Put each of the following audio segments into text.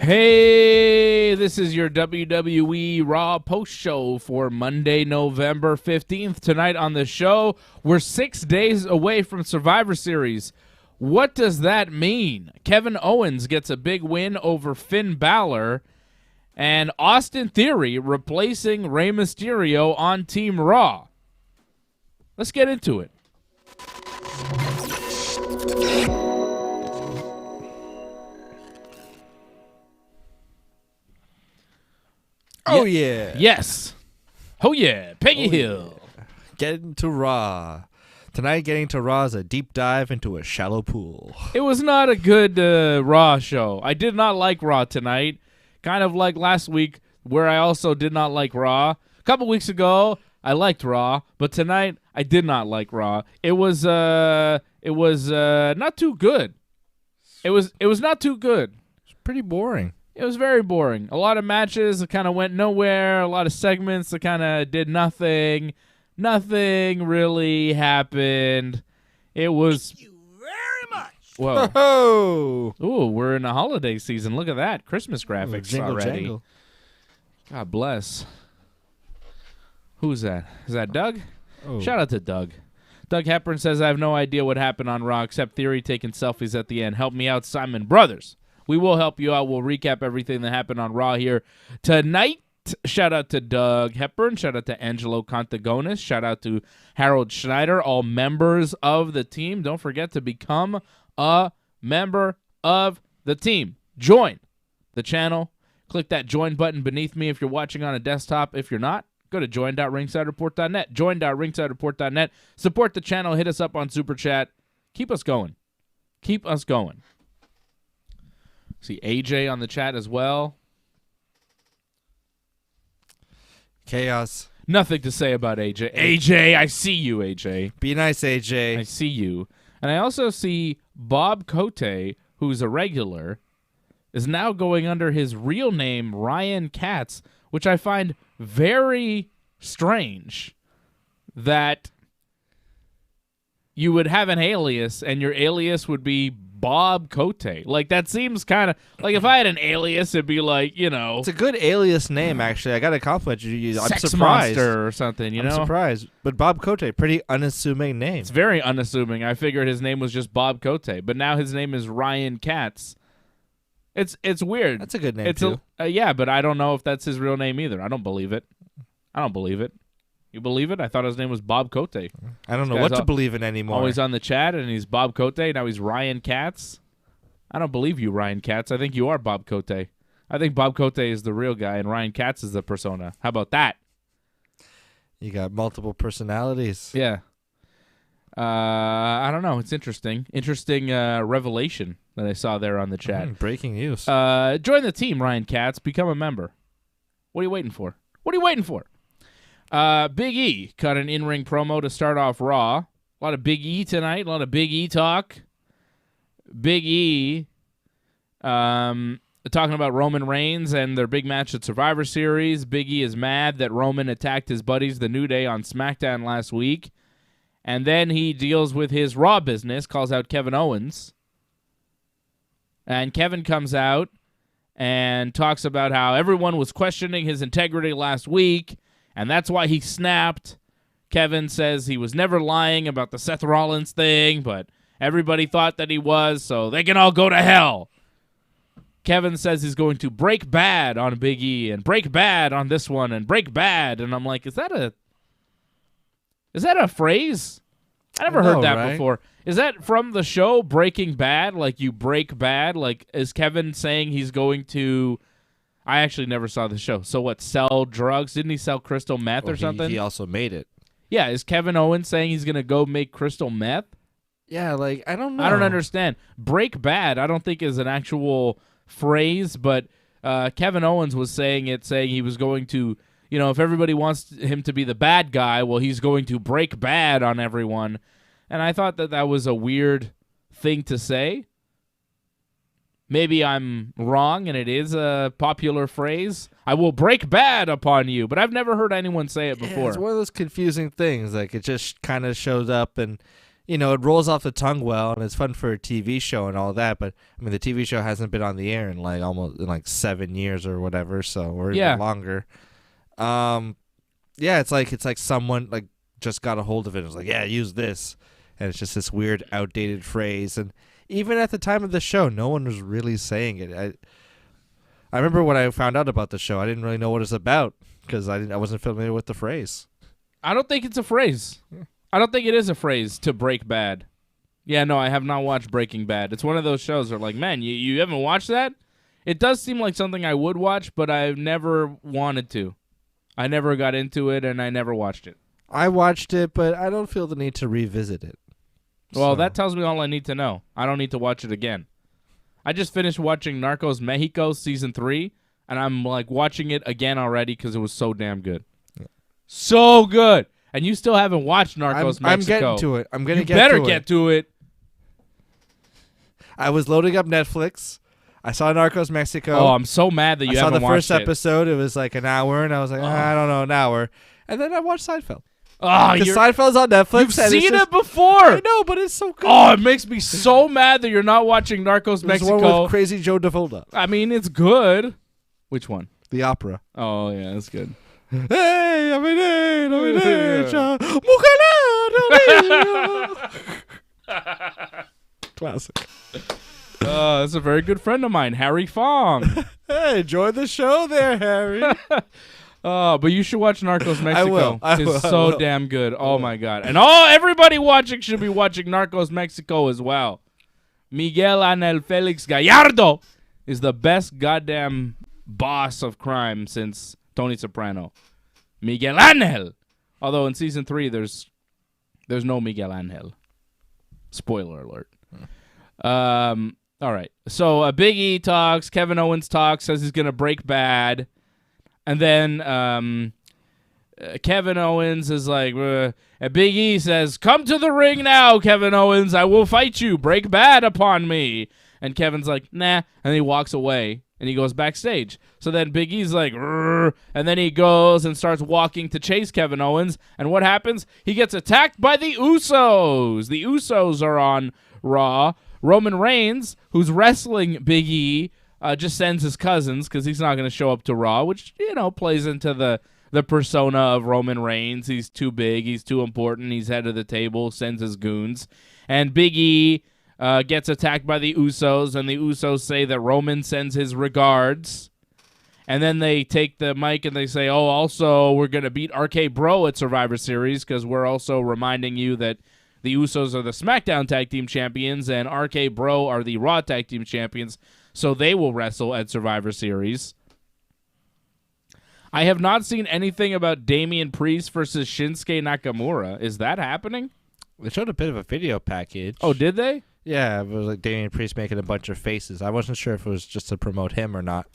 Hey, this is your WWE Raw post show for Monday, November 15th. Tonight on the show, we're 6 days away from Survivor Series. What does that mean? Kevin Owens gets a big win over Finn Balor, and Austin Theory replacing Rey Mysterio on Team Raw. Let's get into it. Oh, yeah. Yes. Oh, yeah. Peggy Hill. Yeah. Getting to Raw. Tonight, getting to Raw is a deep dive into a shallow pool. It was not a good Raw show. I did not like Raw tonight. Kind of like last week, where I also did not like Raw. A couple weeks ago, I liked Raw, but tonight I did not like Raw. It was not too good. It was not too good. It's pretty boring. It was very boring. A lot of matches that kind of went nowhere. A lot of segments that kind of did nothing. Nothing really happened. It was. Thank you very much. Whoa. Oh, Ooh, we're in the holiday season. Look at that. Christmas graphics jingle already. jangle. God bless. Who's that? Is that Doug? Oh. Shout out to Doug. Doug Hepburn says, I have no idea what happened on Raw except Theory taking selfies at the end. Help me out, Simon Brothers. We will help you out. We'll recap everything that happened on Raw here tonight. Shout out to Doug Hepburn. Shout out to Angelo Contagonis. Shout out to Harold Schneider, all members of the team. Don't forget to become a member of the team. Join the channel. Click that join button beneath me if you're watching on a desktop. If you're not, go to join.ringsidereport.net. Join.ringsidereport.net. Support the channel. Hit us up on Super Chat. Keep us going. Keep us going. See AJ on the chat as well. Chaos. Nothing to say about AJ. AJ, I see you, AJ. Be nice, AJ. I see you. And I also see Bob Cote, who's a regular, is now going under his real name, Ryan Katz, which I find very strange that you would have an alias and your alias would be Bob Cote. Like, that seems kind of like if I had an alias, it'd be like, you know, It's a good alias name, actually. I got to compliment you. I'm Sex surprised. Monster or something, you I'm know? surprised. But Bob Cote, pretty unassuming name. It's very unassuming. I figured his name was just Bob Cote, but now his name is Ryan Katz. It's weird. That's a good name, too. Yeah, but I don't know if that's his real name either. I don't believe it. You believe it? I thought his name was Bob Cote. I don't know what to believe in anymore. Always on the chat, and he's Bob Cote. Now he's Ryan Katz. I don't believe you, Ryan Katz. I think you are Bob Cote. I think Bob Cote is the real guy, and Ryan Katz is the persona. How about that? You got multiple personalities. Yeah. I don't know. It's interesting. Interesting revelation that I saw there on the chat. Breaking news. Join the team, Ryan Katz. Become a member. What are you waiting for? Big E cut an in-ring promo to start off Raw. A lot of Big E tonight. A lot of Big E talk. Big E talking about Roman Reigns and their big match at Survivor Series. Big E is mad that Roman attacked his buddies, the New Day, on SmackDown last week. And then he deals with his Raw business, calls out Kevin Owens. And Kevin comes out and talks about how everyone was questioning his integrity last week, and that's why he snapped. Kevin says he was never lying about the Seth Rollins thing, but everybody thought that he was, so they can all go to hell. Kevin says he's going to break bad on Big E and break bad on this one and break bad. And I'm like, is that a phrase? I never heard that before. Is that from the show Breaking Bad? Like you break bad? Like is Kevin saying he's going to... I actually never saw the show. So what, sell drugs? Didn't he sell crystal meth or something? He also made it. Yeah, is Kevin Owens saying he's going to go make crystal meth? Yeah, like, I don't know. I don't understand. Break bad, I don't think is an actual phrase, but Kevin Owens was saying he was going to, you know, if everybody wants him to be the bad guy, well, he's going to break bad on everyone. And I thought that was a weird thing to say. Maybe I'm wrong and it is a popular phrase. I will break bad upon you, but I've never heard anyone say it before. Yeah, it's one of those confusing things. Like, it just kind of shows up and, you know, it rolls off the tongue well, and it's fun for a TV show and all that. But, I mean, the TV show hasn't been on the air in, like, 7 years or whatever, or even longer. Yeah, it's like someone, like, just got a hold of it and was like, yeah, use this. And it's just this weird, outdated phrase. And even at the time of the show, no one was really saying it. I remember when I found out about the show, I didn't really know what it's about because I wasn't familiar with the phrase. I don't think it's a phrase. I don't think it is a phrase to break bad. Yeah, no, I have not watched Breaking Bad. It's one of those shows where like, man, you haven't watched that? It does seem like something I would watch, but I've never wanted to. I never got into it, and I never watched it. I watched it, but I don't feel the need to revisit it. Well, that tells me all I need to know. I don't need to watch it again. I just finished watching Narcos Mexico Season 3, and I'm like watching it again already because it was so damn good. Yeah. So good. And you still haven't watched Narcos Mexico. I'm getting to it. I'm going to get to it. You better get to it. I was loading up Netflix. I saw Narcos Mexico. Oh, I'm so mad that you haven't watched it. I saw the first episode. It was like an hour, and I was like, I don't know, an hour. And then I watched Seinfeld. Oh, because Seinfeld's on Netflix. You've seen it before. I know, but it's so good. Oh, it makes me so mad that you're not watching Narcos Mexico. There's one with Crazy Joe Davolta. I mean, it's good. Which one? The opera. Oh, yeah, that's good. Hey, classic. That's a very good friend of mine, Harry Fong. Hey, enjoy the show there, Harry. But you should watch Narcos Mexico. I will. It's so damn good. Oh my god! And everybody watching should be watching Narcos Mexico as well. Miguel Ángel Félix Gallardo is the best goddamn boss of crime since Tony Soprano. Miguel Ángel. Although in season 3 there's no Miguel Ángel. Spoiler alert. All right. So Big E talks. Kevin Owens talks. Says he's gonna break bad. And then Kevin Owens is like, and Big E says, "Come to the ring now, Kevin Owens. I will fight you. Break bad upon me." And Kevin's like, "Nah." And he walks away, and he goes backstage. So then Big E's like, "Rrr," and then he goes and starts walking to chase Kevin Owens. And what happens? He gets attacked by the Usos. The Usos are on Raw. Roman Reigns, who's wrestling Big E, just sends his cousins because he's not going to show up to Raw, which, plays into the persona of Roman Reigns. He's too big. He's too important. He's head of the table, sends his goons. And Big E gets attacked by the Usos, and the Usos say that Roman sends his regards. And then they take the mic and they say, also, we're going to beat RK Bro at Survivor Series because we're also reminding you that the Usos are the SmackDown Tag Team Champions and RK Bro are the Raw Tag Team Champions. So they will wrestle at Survivor Series. I have not seen anything about Damien Priest versus Shinsuke Nakamura. Is that happening? They showed a bit of a video package. Oh, did they? Yeah, it was like Damien Priest making a bunch of faces. I wasn't sure if it was just to promote him or not.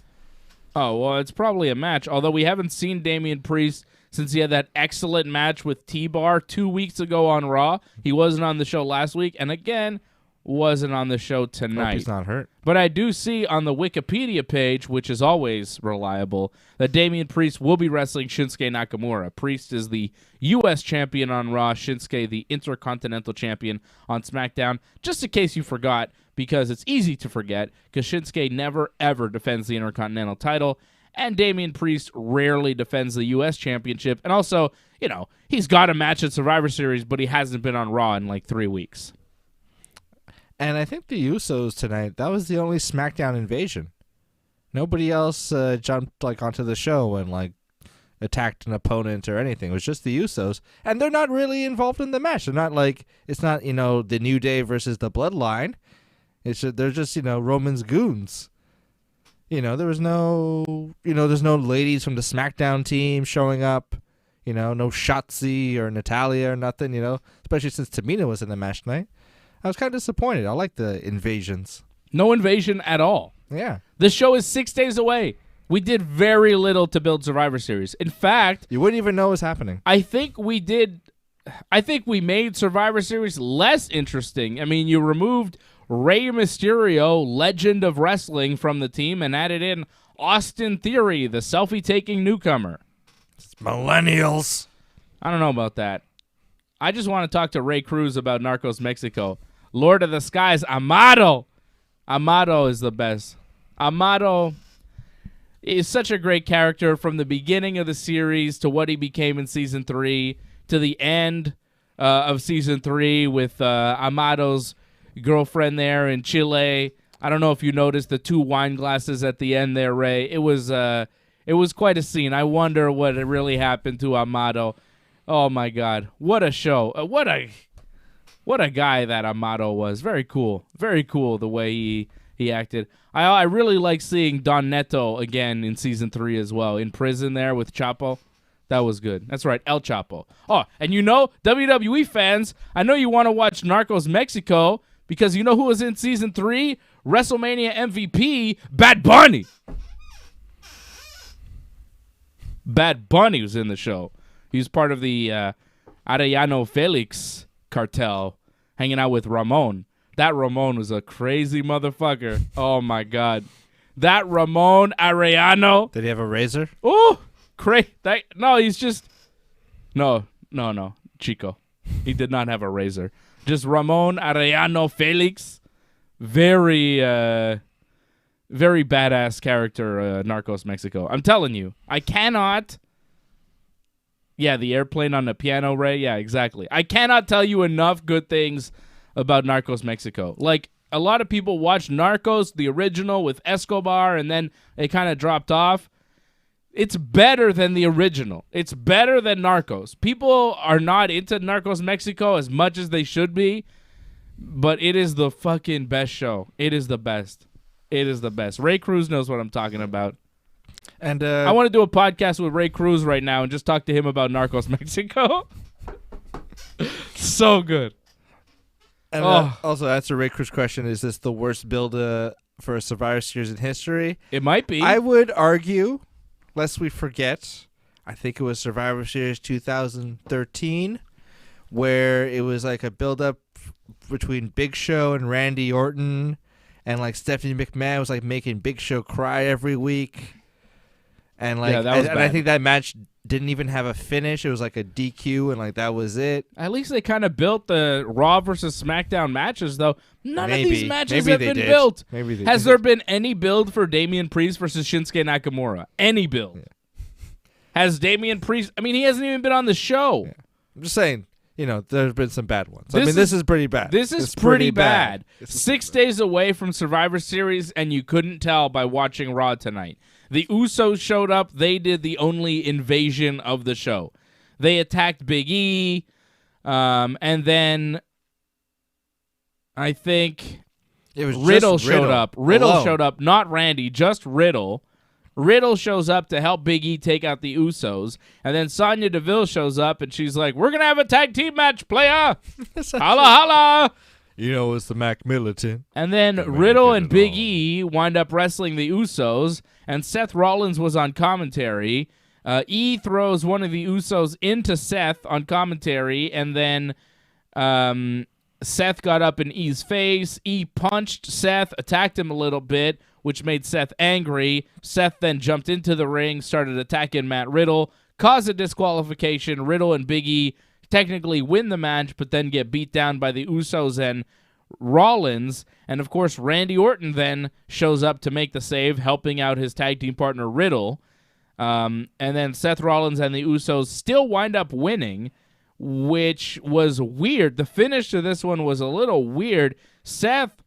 Oh, well, it's probably a match. Although we haven't seen Damien Priest since he had that excellent match with T-Bar 2 weeks ago on Raw. He wasn't on the show last week. And again, wasn't on the show tonight. Hope he's not hurt. But I do see on the Wikipedia page, which is always reliable, that Damien Priest will be wrestling Shinsuke Nakamura. Priest is the U.S. champion on Raw, Shinsuke the Intercontinental champion on SmackDown. Just in case you forgot, because it's easy to forget, because Shinsuke never, ever defends the Intercontinental title, and Damien Priest rarely defends the U.S. championship. And also, he's got a match at Survivor Series, but he hasn't been on Raw in like 3 weeks. And I think the Usos tonight, that was the only SmackDown invasion. Nobody else jumped onto the show and attacked an opponent or anything. It was just the Usos. And they're not really involved in the match. They're not it's not, the New Day versus the Bloodline. They're just, Roman's goons. There was no, there's no ladies from the SmackDown team showing up. No Shotzi or Natalia or nothing, especially since Tamina was in the match tonight. I was kind of disappointed. I like the invasions. No invasion at all. Yeah. The show is 6 days away. We did very little to build Survivor Series. In fact, you wouldn't even know what's happening. I think we made Survivor Series less interesting. I mean, you removed Rey Mysterio, legend of wrestling, from the team and added in Austin Theory, the selfie-taking newcomer. It's millennials. I don't know about that. I just want to talk to Ray Cruz about Narcos Mexico. Lord of the Skies, Amado. Amado is the best. Amado is such a great character from the beginning of the series to what he became in Season 3 to the end of Season 3 with Amado's girlfriend there in Chile. I don't know if you noticed the 2 wine glasses at the end there, Ray. It was quite a scene. I wonder what really happened to Amado. Oh, my God. What a show. What a guy that Amado was. Very cool. Very cool the way he he acted. I really like seeing Don Neto again in season 3 as well, in prison there with Chapo. That was good. That's right, El Chapo. Oh, and WWE fans, I know you want to watch Narcos Mexico because you know who was in season 3? WrestleMania MVP, Bad Bunny. Bad Bunny was in the show. He was part of the Arellano Felix cartel, hanging out with Ramon. That Ramon was a crazy motherfucker. Oh, my God. That Ramon Arellano. Did he have a razor? Oh, no, he's just... No, Chico. He did not have a razor. Just Ramon Arellano Felix. Very badass character, Narcos Mexico. I'm telling you, I cannot... Yeah, the airplane on the piano, Ray. Yeah, exactly. I cannot tell you enough good things about Narcos Mexico. Like, a lot of people watched Narcos, the original, with Escobar, and then it kind of dropped off. It's better than the original. It's better than Narcos. People are not into Narcos Mexico as much as they should be, but it is the fucking best show. It is the best. It is the best. Ray Cruz knows what I'm talking about. And I want to do a podcast with Ray Cruz right now and just talk to him about Narcos Mexico. So good. And also, answer Ray Cruz's question, is this the worst build for a Survivor Series in history? It might be. I would argue, lest we forget, I think it was Survivor Series 2013, where it was like a build-up between Big Show and Randy Orton, and like Stephanie McMahon was like making Big Show cry every week. And like, that was and I think that match didn't even have a finish. It was like a DQ, and like that was it. At least they kind of built the Raw versus SmackDown matches, though. None of these matches have been built. Has there been any build for Damian Priest versus Shinsuke Nakamura? Any build? Yeah. Has Damian Priest? I mean, he hasn't even been on the show. Yeah. I'm just saying. There's been some bad ones. This is pretty bad. This is pretty bad. 6 days away from Survivor Series, and you couldn't tell by watching Raw tonight. The Usos showed up. They did the only invasion of the show. They attacked Big E, and then I think Riddle showed up. Riddle showed up, not Randy, just Riddle. Riddle shows up to help Big E take out the Usos, and then Sonya Deville shows up, and she's like, "We're gonna have a tag team match, playa! Holla holla!" It's the Mac Militant. And then Riddle and Big E wind up wrestling the Usos, and Seth Rollins was on commentary. E throws one of the Usos into Seth on commentary, and then Seth got up in E's face. E punched Seth, attacked him a little bit, which made Seth angry. Seth then jumped into the ring, started attacking Matt Riddle, caused a disqualification. Riddle and Big E technically win the match, but then get beat down by the Usos and Rollins. And, of course, Randy Orton then shows up to make the save, helping out his tag team partner Riddle. And then Seth Rollins and the Usos still wind up winning, which was weird. The finish to this one was a little weird. Seth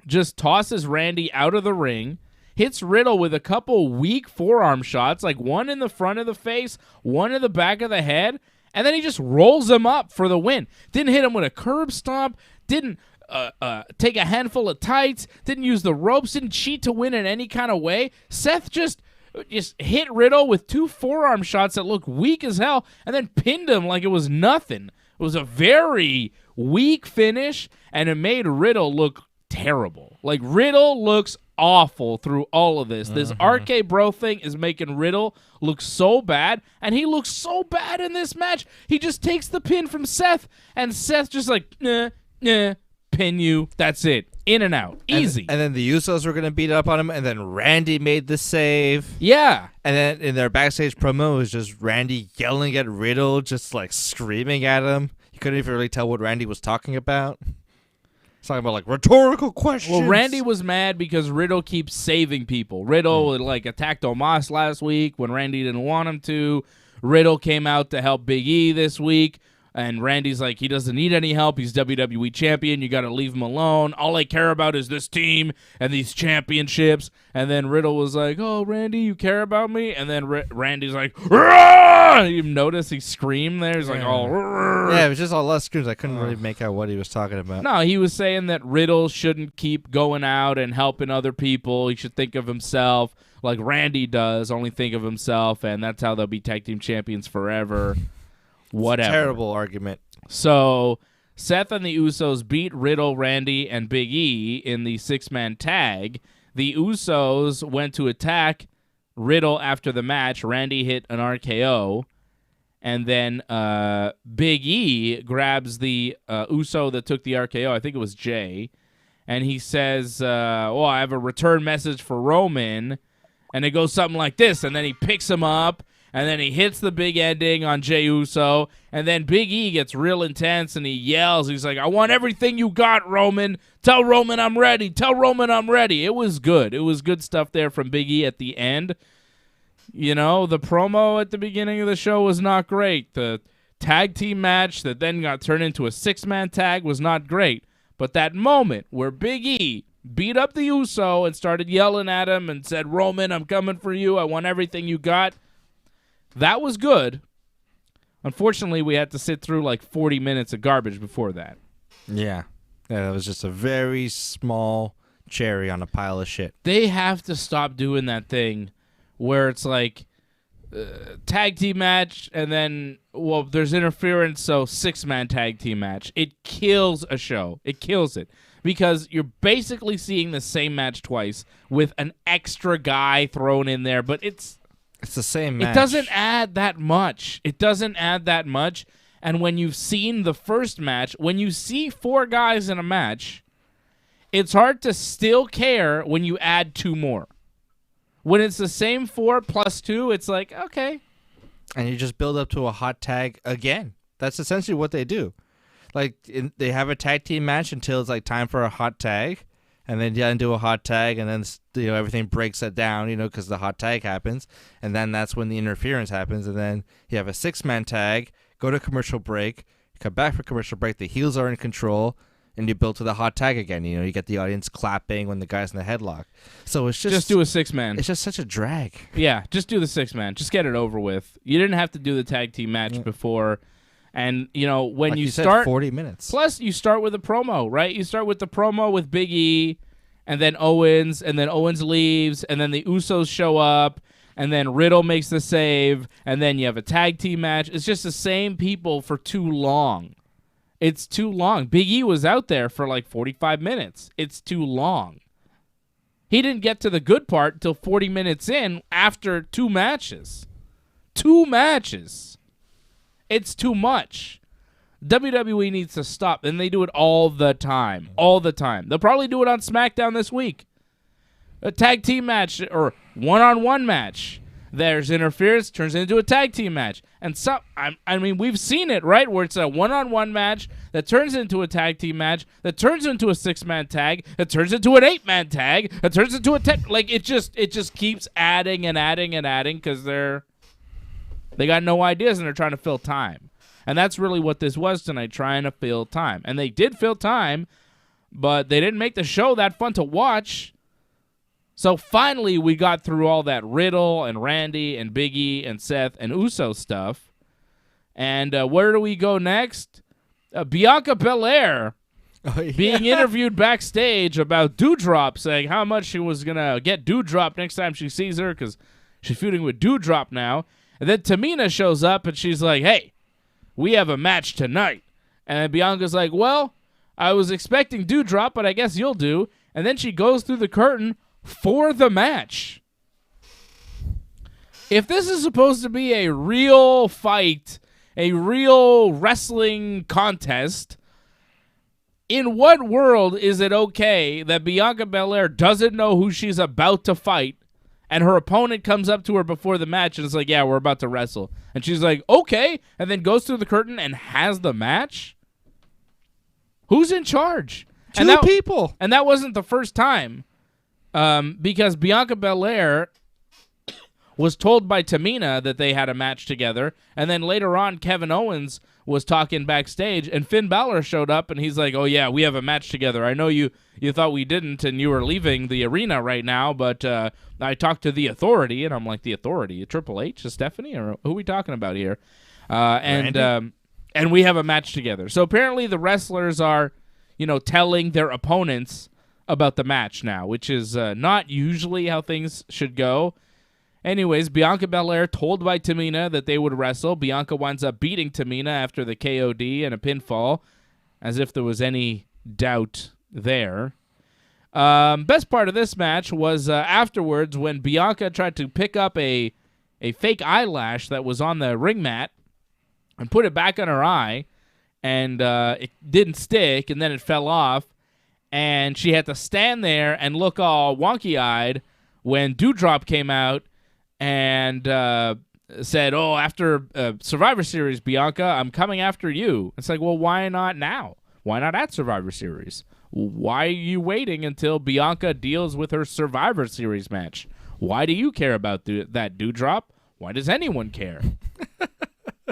just tosses Randy out of the ring, hits Riddle with a couple weak forearm shots, like one in the front of the face, one in the back of the head, and then he just rolls him up for the win. Didn't hit him with a curb stomp, didn't take a handful of tights, didn't use the ropes, didn't cheat to win in any kind of way. Seth just hit Riddle with 2 forearm shots that looked weak as hell, and then pinned him like it was nothing. It was a very weak finish, and it made Riddle look terrible. Like, Riddle looks awful through all of this. This RK Bro thing is making Riddle look so bad, and he looks so bad in this match. He just takes the pin from Seth, and Seth just like, pin you. That's it. In and out. Easy. And then the Usos were going to beat up on him, and then Randy made the save. Yeah. And then in their backstage promo, it was just Randy yelling at Riddle, just like screaming at him. You couldn't even really tell what Randy was talking about. Talking about like rhetorical questions. Well, Randy was mad because Riddle keeps saving people. Riddle like attacked Omos last week when Randy didn't want him to. Riddle came out to help Big E this week. And Randy's like, he doesn't need any help. He's WWE champion. You got to leave him alone. All I care about is this team and these championships. And then Riddle was like, oh, Randy, you care about me? And then Randy's like, Rah! You notice he screamed there? He's like, oh, Rah! Yeah, it was just all less screams. I couldn't really make out what he was talking about. No, he was saying that Riddle shouldn't keep going out and helping other people. He should think of himself like Randy does, only think of himself, and that's how they'll be tag team champions forever. Whatever. Terrible argument. So Seth and the Usos beat Riddle, Randy, and Big E in the 6-man tag. The Usos went to attack Riddle after the match. Randy hit an RKO. And then Big E grabs the Uso that took the RKO. I think it was Jay. And he says, I have a return message for Roman. And it goes something like this. And then he picks him up. And then he hits the big ending on Jey Uso. And then Big E gets real intense and he yells. He's like, I want everything you got, Roman. Tell Roman I'm ready. Tell Roman I'm ready. It was good. It was good stuff there from Big E at the end. You know, the promo at the beginning of the show was not great. The tag team match that then got turned into a 6-man tag was not great. But that moment where Big E beat up the Uso and started yelling at him and said, Roman, I'm coming for you. I want everything you got. That was good. Unfortunately, we had to sit through like 40 minutes of garbage before that. Yeah. Yeah, that was just a very small cherry on a pile of shit. They have to stop doing that thing where it's like tag team match and then, there's interference, so 6-man tag team match. It kills a show. It kills it. Because you're basically seeing the same match twice with an extra guy thrown in there, but it's the same match. It doesn't add that much. And when you've seen the first match, when you see 4 guys in a match, it's hard to still care when you add 2 more. When it's the same 4 plus 2, it's like, okay. And you just build up to a hot tag again. That's essentially what they do. Like, they have a tag team match until it's like time for a hot tag. And then you do a hot tag, and then everything breaks it down, because the hot tag happens, and then that's when the interference happens, and then you have a 6-man tag, go to commercial break, come back for commercial break, the heels are in control, and you build to the hot tag again. You get the audience clapping when the guy's in the headlock. So it's just do a 6-man. It's just such a drag. Yeah, just do the 6-man. Just get it over with. You didn't have to do the tag team match before. And, when like you start 40 minutes. Plus, you start with a promo, right? You start with the promo with Big E, and then Owens leaves, and then the Usos show up, and then Riddle makes the save, and then you have a tag team match. It's just the same people for too long. It's too long. Big E was out there for like 45 minutes. It's too long. He didn't get to the good part until 40 minutes in after 2 matches. 2 matches. It's too much. WWE needs to stop, and they do it all the time. All the time. They'll probably do it on SmackDown this week. A tag team match or one-on-one match. There's interference, turns into a tag team match. And we've seen it, right? Where it's a one-on-one match that turns into a tag team match, that turns into a 6-man tag, that turns into an 8-man tag, that turns into a 10. Like, it just keeps adding and adding and adding because they got no ideas and they're trying to fill time. And that's really what this was tonight, trying to fill time. And they did fill time, but they didn't make the show that fun to watch. So finally, we got through all that Riddle and Randy and Big E and Seth and Uso stuff. And where do we go next? Bianca Belair being interviewed backstage about Doudrop, saying how much she was going to get Doudrop next time she sees her because she's feuding with Doudrop now. And then Tamina shows up and she's like, hey, we have a match tonight. And then Bianca's like, well, I was expecting Doudrop, but I guess you'll do. And then she goes through the curtain for the match. If this is supposed to be a real fight, a real wrestling contest, in what world is it okay that Bianca Belair doesn't know who she's about to fight and her opponent comes up to her before the match and is like, yeah, we're about to wrestle. And she's like, okay, and then goes through the curtain and has the match? Who's in charge? Two people. And that wasn't the first time. Because Bianca Belair was told by Tamina that they had a match together, and then later on Kevin Owens was talking backstage, and Finn Balor showed up, and he's like, oh yeah, we have a match together. I know you thought we didn't, and you were leaving the arena right now, but I talked to the Authority, and I'm like, the Authority? Triple H? Stephanie? Or who are we talking about here? And we have a match together. So apparently the wrestlers are, telling their opponents about the match now, which is not usually how things should go. Anyways, Bianca Belair told by Tamina that they would wrestle. Bianca winds up beating Tamina after the KOD and a pinfall, as if there was any doubt there. Best part of this match was afterwards when Bianca tried to pick up a fake eyelash that was on the ring mat and put it back on her eye, and it didn't stick, and then it fell off, and she had to stand there and look all wonky-eyed when Doudrop came out and said, oh, after Survivor Series, Bianca, I'm coming after you. It's like, well, why not now? Why not at Survivor Series? Why are you waiting until Bianca deals with her Survivor Series match? Why do you care about that Doudrop? Why does anyone care?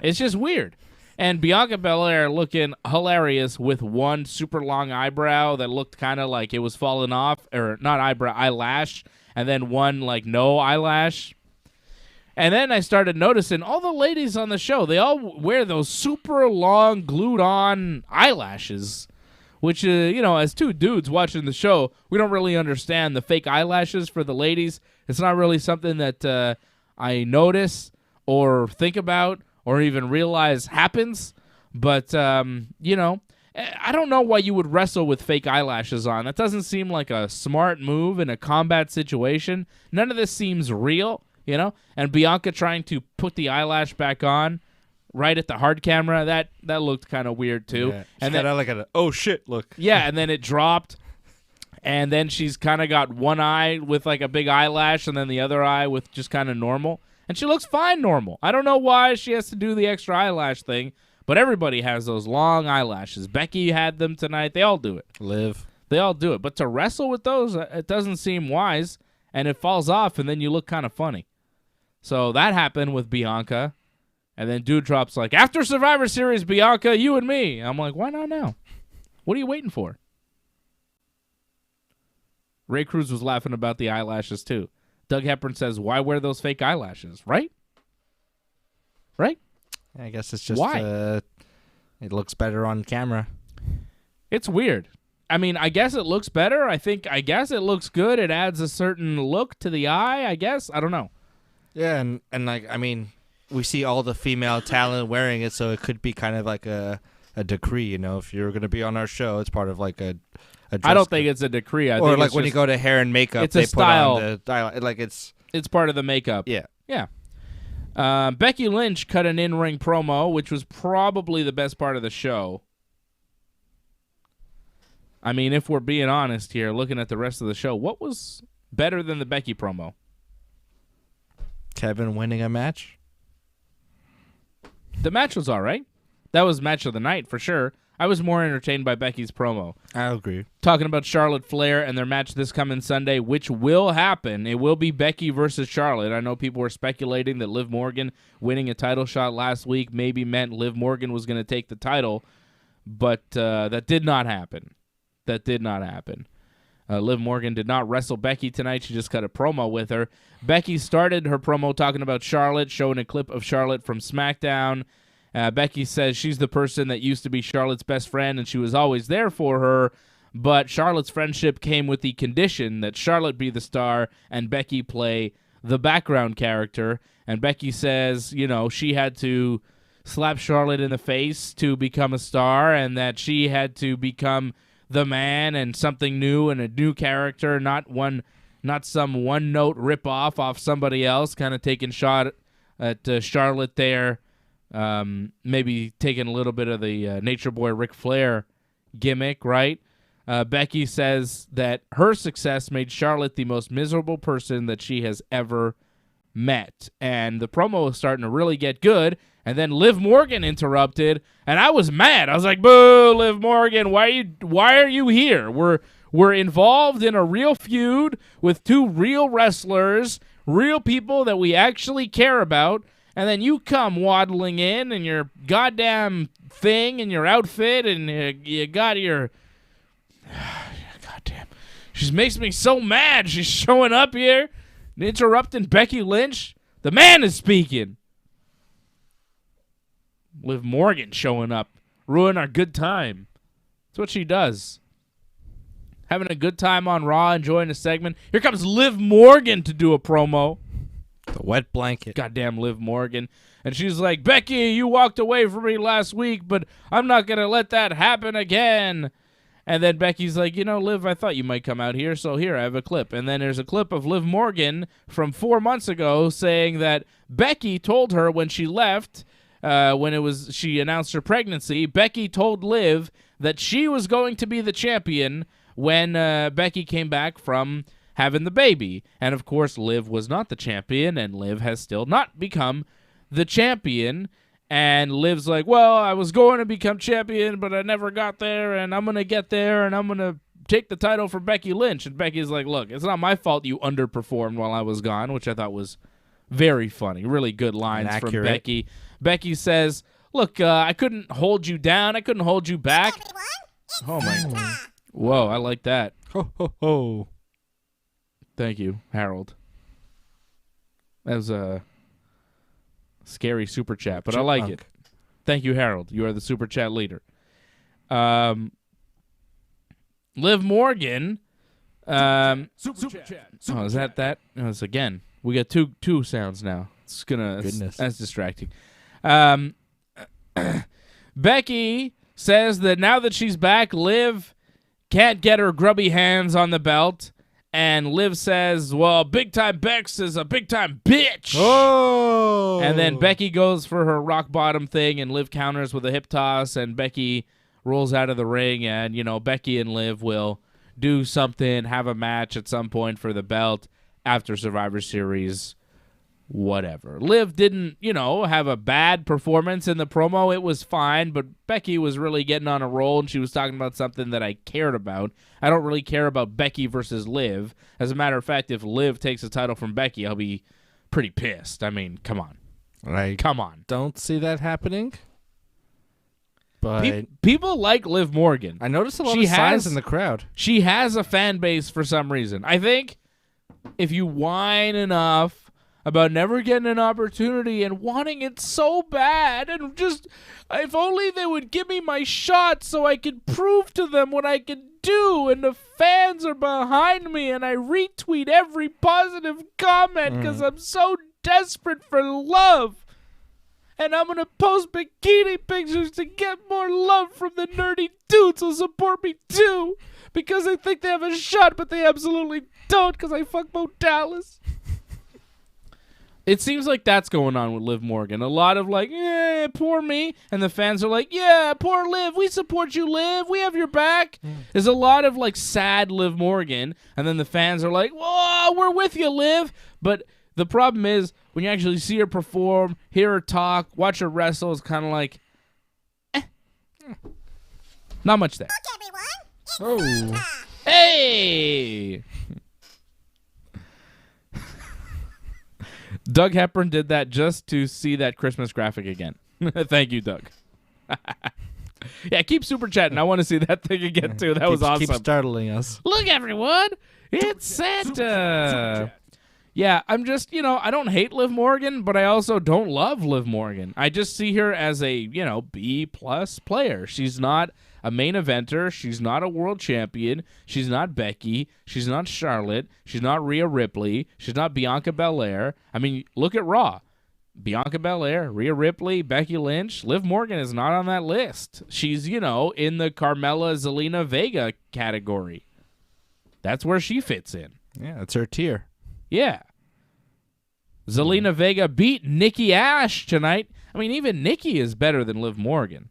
It's just weird. And Bianca Belair looking hilarious with one super long eyebrow that looked kind of like it was falling off, or not eyebrow, eyelash, and then one like no eyelash. And then I started noticing all the ladies on the show, they all wear those super long glued-on eyelashes, which, as two dudes watching the show, we don't really understand the fake eyelashes for the ladies. It's not really something that I notice or think about or even realize happens. But, I don't know why you would wrestle with fake eyelashes on. That doesn't seem like a smart move in a combat situation. None of this seems real. And Bianca trying to put the eyelash back on right at the hard camera, that looked kind of weird too. Yeah. And then like a oh shit look. Yeah, and then it dropped, and then she's kind of got one eye with like a big eyelash, and then the other eye with just kind of normal, and she looks fine normal. I don't know why she has to do the extra eyelash thing, but everybody has those long eyelashes. Becky had them tonight. They all do it. They all do it. But to wrestle with those, it doesn't seem wise, and it falls off, and then you look kind of funny. So that happened with Bianca. And then Doudrop's like, after Survivor Series, Bianca, you and me. I'm like, why not now? What are you waiting for? Ray Cruz was laughing about the eyelashes, too. Doug Hepburn says, why wear those fake eyelashes? Right? Right? I guess it's just why? It looks better on camera. It's weird. I mean, I guess it looks better. I guess it looks good. It adds a certain look to the eye, I guess. I don't know. Yeah, and like, I mean, we see all the female talent wearing it, so it could be kind of like a decree, if you're going to be on our show, it's part of like a dress I don't think it's a decree. I or think like it's when you go to hair and makeup, it's they a style. put on the dial, like it's part of the makeup. Yeah. Yeah. Becky Lynch cut an in-ring promo, which was probably the best part of the show. I mean, if we're being honest here, looking at the rest of the show, what was better than the Becky promo? Kevin winning a match. The match was all right. That was match of the night for sure. I was more entertained by Becky's promo. I agree. Talking about Charlotte Flair and their match this coming Sunday, which will happen. It will be Becky versus Charlotte. I know people were speculating that Liv Morgan winning a title shot last week maybe meant Liv Morgan was going to take the title, but that did not happen. Liv Morgan did not wrestle Becky tonight. She just cut a promo with her. Becky started her promo talking about Charlotte, showing a clip of Charlotte from SmackDown. Becky says she's the person that used to be Charlotte's best friend, and she was always there for her, but Charlotte's friendship came with the condition that Charlotte be the star and Becky play the background character. And Becky says, she had to slap Charlotte in the face to become a star, and that she had to become the man and something new and a new character, not some one-note rip-off off somebody else, kind of taking shot at Charlotte there, maybe taking a little bit of the Nature Boy Ric Flair gimmick, right? Becky says that her success made Charlotte the most miserable person that she has ever met. And the promo was starting to really get good, and then Liv Morgan interrupted, and I was mad. I was like, boo, Liv Morgan, why are you here? We're involved in a real feud with two real wrestlers real people that we actually care about, and then you come waddling in your goddamn thing and your outfit, and you got your... Goddamn. She makes me so mad. She's showing up here and interrupting Becky Lynch. The man is speaking. Liv Morgan showing up. Ruin our good time. That's what she does. Having a good time on Raw, enjoying a segment. Here comes Liv Morgan to do a promo. The wet blanket. Goddamn Liv Morgan. And she's like, Becky, you walked away from me last week, but I'm not going to let that happen again. And then Becky's like, Liv, I thought you might come out here, so here, I have a clip. And then there's a clip of Liv Morgan from 4 months ago saying that Becky told her when she left, she announced her pregnancy, Becky told Liv that she was going to be the champion when Becky came back from having the baby. And, of course, Liv was not the champion, and Liv has still not become the champion. And Liv's like, well, I was going to become champion, but I never got there, and I'm going to get there, and I'm going to take the title for Becky Lynch. And Becky's like, look, it's not my fault you underperformed while I was gone, which I thought was very funny. Really good lines from Becky. Becky says, look, I couldn't hold you down. I couldn't hold you back. Oh, my God. Whoa, I like that. Ho, ho, ho. Thank you, Harold. That was a scary super chat, but I like it. Thank you, Harold. You are the super chat leader. Liv Morgan. Super chat. Oh, is that? No, it's again. We got two sounds now. It's gonna. Goodness. That's distracting. Becky says that now that she's back, Liv can't get her grubby hands on the belt. And Liv says, well, Big Time Bex is a big time bitch. Oh! And then Becky goes for her rock bottom thing, and Liv counters with a hip toss, and Becky rolls out of the ring, and, Becky and Liv will do something, have a match at some point for the belt after Survivor Series, whatever. Liv didn't, have a bad performance in the promo. It was fine, but Becky was really getting on a roll, and she was talking about something that I cared about. I don't really care about Becky versus Liv. As a matter of fact, if Liv takes the title from Becky, I'll be pretty pissed. I mean, come on. Come on. Don't see that happening. But people like Liv Morgan. I noticed a lot of signs in the crowd. She has a fan base for some reason. I think if you whine enough about never getting an opportunity and wanting it so bad, and just, if only they would give me my shot so I could prove to them what I can do, and the fans are behind me, and I retweet every positive comment because I'm so desperate for love, and I'm going to post bikini pictures to get more love from the nerdy dudes who support me too, because I think they have a shot, but they absolutely don't because I fuck Bo Dallas. It seems like that's going on with Liv Morgan. A lot of like, poor me. And the fans are like, yeah, poor Liv. We support you, Liv. We have your back. There's a lot of like sad Liv Morgan. And then the fans are like, whoa, we're with you, Liv. But the problem is when you actually see her perform, hear her talk, watch her wrestle, it's kind of like, not much there. Look, everyone. Oh. Hey! Doug Hepburn did that just to see that Christmas graphic again. Thank you, Doug. Yeah, keep super chatting. I want to see that thing again, too. That was awesome. Keep startling us. Look, everyone. It's Santa. Yeah, I'm just, I don't hate Liv Morgan, but I also don't love Liv Morgan. I just see her as a, B-plus player. She's not a main eventer. She's not a world champion. She's not Becky. She's not Charlotte. She's not Rhea Ripley. She's not Bianca Belair. I mean, look at Raw. Bianca Belair, Rhea Ripley, Becky Lynch. Liv Morgan is not on that list. She's, in the Carmella Zelina Vega category. That's where she fits in. Yeah, that's her tier. Yeah. Zelina Vega beat Nikki Ash tonight. I mean, even Nikki is better than Liv Morgan.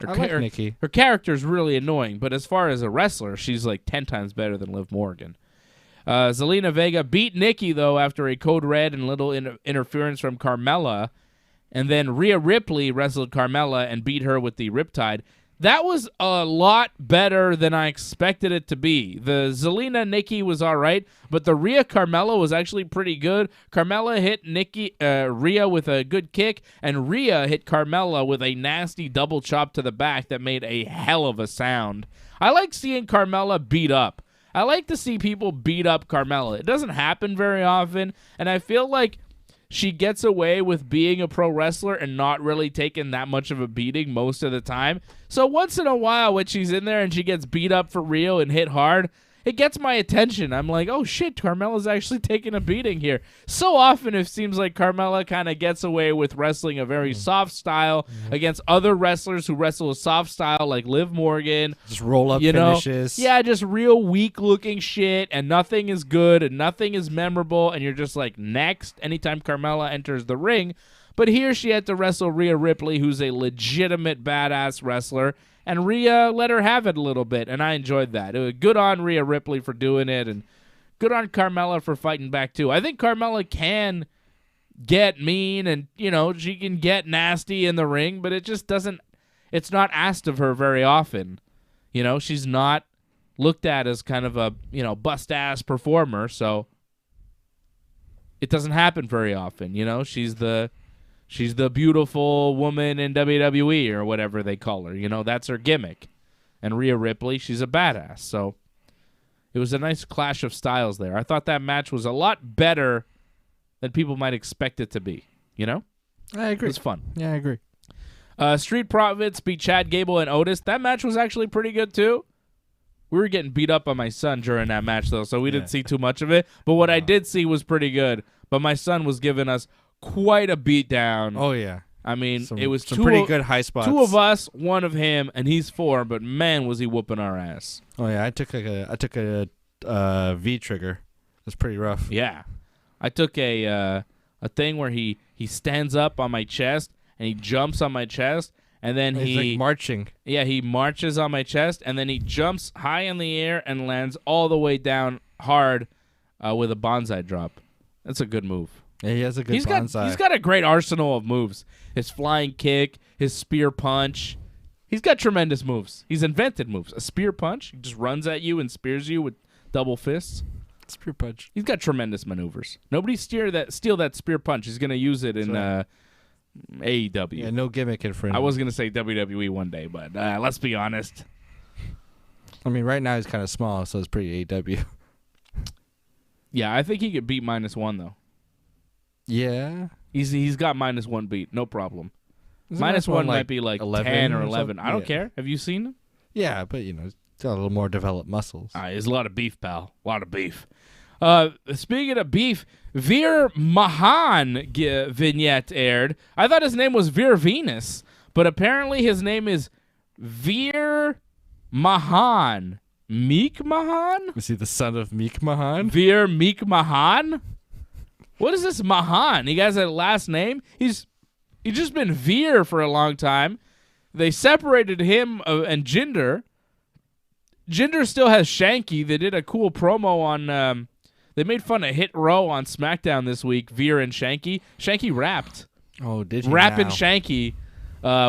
I like Nikki. Her character's really annoying, but as far as a wrestler, she's like 10 times better than Liv Morgan. Zelina Vega beat Nikki, though, after a code red and little interference from Carmella. And then Rhea Ripley wrestled Carmella and beat her with the Riptide. That was a lot better than I expected it to be. The Zelina Nikki was all right, but the Rhea Carmella was actually pretty good. Carmella hit Rhea with a good kick, and Rhea hit Carmella with a nasty double chop to the back that made a hell of a sound. I like seeing Carmella beat up. I like to see people beat up Carmella. It doesn't happen very often, and I feel like she gets away with being a pro wrestler and not really taking that much of a beating most of the time. So once in a while when she's in there and she gets beat up for real and hit hard, it gets my attention. I'm like, oh shit, Carmella's actually taking a beating here. So often it seems like Carmella kind of gets away with wrestling a very soft style against other wrestlers who wrestle a soft style like Liv Morgan. Just roll up finishes. Yeah, just real weak looking shit, and nothing is good and nothing is memorable, and you're just like, next, anytime Carmella enters the ring. But here she had to wrestle Rhea Ripley, who's a legitimate badass wrestler, and Rhea let her have it a little bit, and I enjoyed that. It was good on Rhea Ripley for doing it, and good on Carmella for fighting back, too. I think Carmella can get mean, and, she can get nasty in the ring, but it just doesn't – it's not asked of her very often. She's not looked at as kind of a, bust-ass performer, so it doesn't happen very often, She's the beautiful woman in WWE or whatever they call her. That's her gimmick. And Rhea Ripley, she's a badass. So it was a nice clash of styles there. I thought that match was a lot better than people might expect it to be. I agree. It was fun. Yeah, I agree. Street Profits beat Chad Gable and Otis. That match was actually pretty good, too. We were getting beat up by my son during that match, though, so we didn't see too much of it. But what I did see was pretty good. But my son was giving us quite a beat down. Oh, yeah. I mean, it was some pretty good high spots. 2 of us, 1 of him, and he's 4, but man, was he whooping our ass. Oh, yeah. I took a V trigger. It was pretty rough. Yeah. I took a thing where he stands up on my chest, and he jumps on my chest, and then he's like marching. Yeah, he marches on my chest, and then he jumps high in the air and lands all the way down hard with a bonsai drop. That's a good move. Yeah, he has a good bonsai. He's got a great arsenal of moves. His flying kick, his spear punch. He's got tremendous moves. He's invented moves. A spear punch, he just runs at you and spears you with double fists. Spear punch. He's got tremendous maneuvers. Nobody steal that spear punch. He's going to use it in AEW. Yeah, no gimmick in front. I was going to say WWE one day, but let's be honest. I mean, right now he's kind of small, so it's pretty AEW. Yeah, I think he could beat -1, though. Yeah. He's got -1 beat. No problem. Isn't -1 might be like 10 or 11. I don't Yeah. care. Have you seen him? Yeah, but, he's got a little more developed muscles. There's a lot of beef, pal. A lot of beef. Speaking of beef, Veer Mahan vignette aired. I thought his name was Veer Venus, but apparently his name is Veer Mahan. Meek Mahan? Is he the son of Meek Mahan? Veer Meek Mahan? What is this Mahan? He has a last name? He's just been Veer for a long time. They separated him and Jinder. Jinder still has Shanky. They did a cool promo on... they made fun of Hit Row on SmackDown this week, Veer and Shanky. Shanky rapped. Oh, did he Rapping now? Shanky,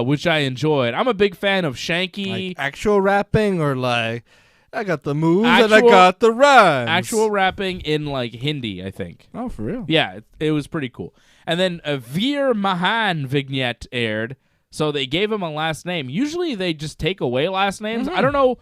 which I enjoyed. I'm a big fan of Shanky. Like actual rapping or like... I got the moves and I got the rhymes. Actual rapping in like Hindi, I think. Oh, for real? Yeah, it was pretty cool. And then a Veer Mahan vignette aired, so they gave him a last name. Usually they just take away last names. I don't know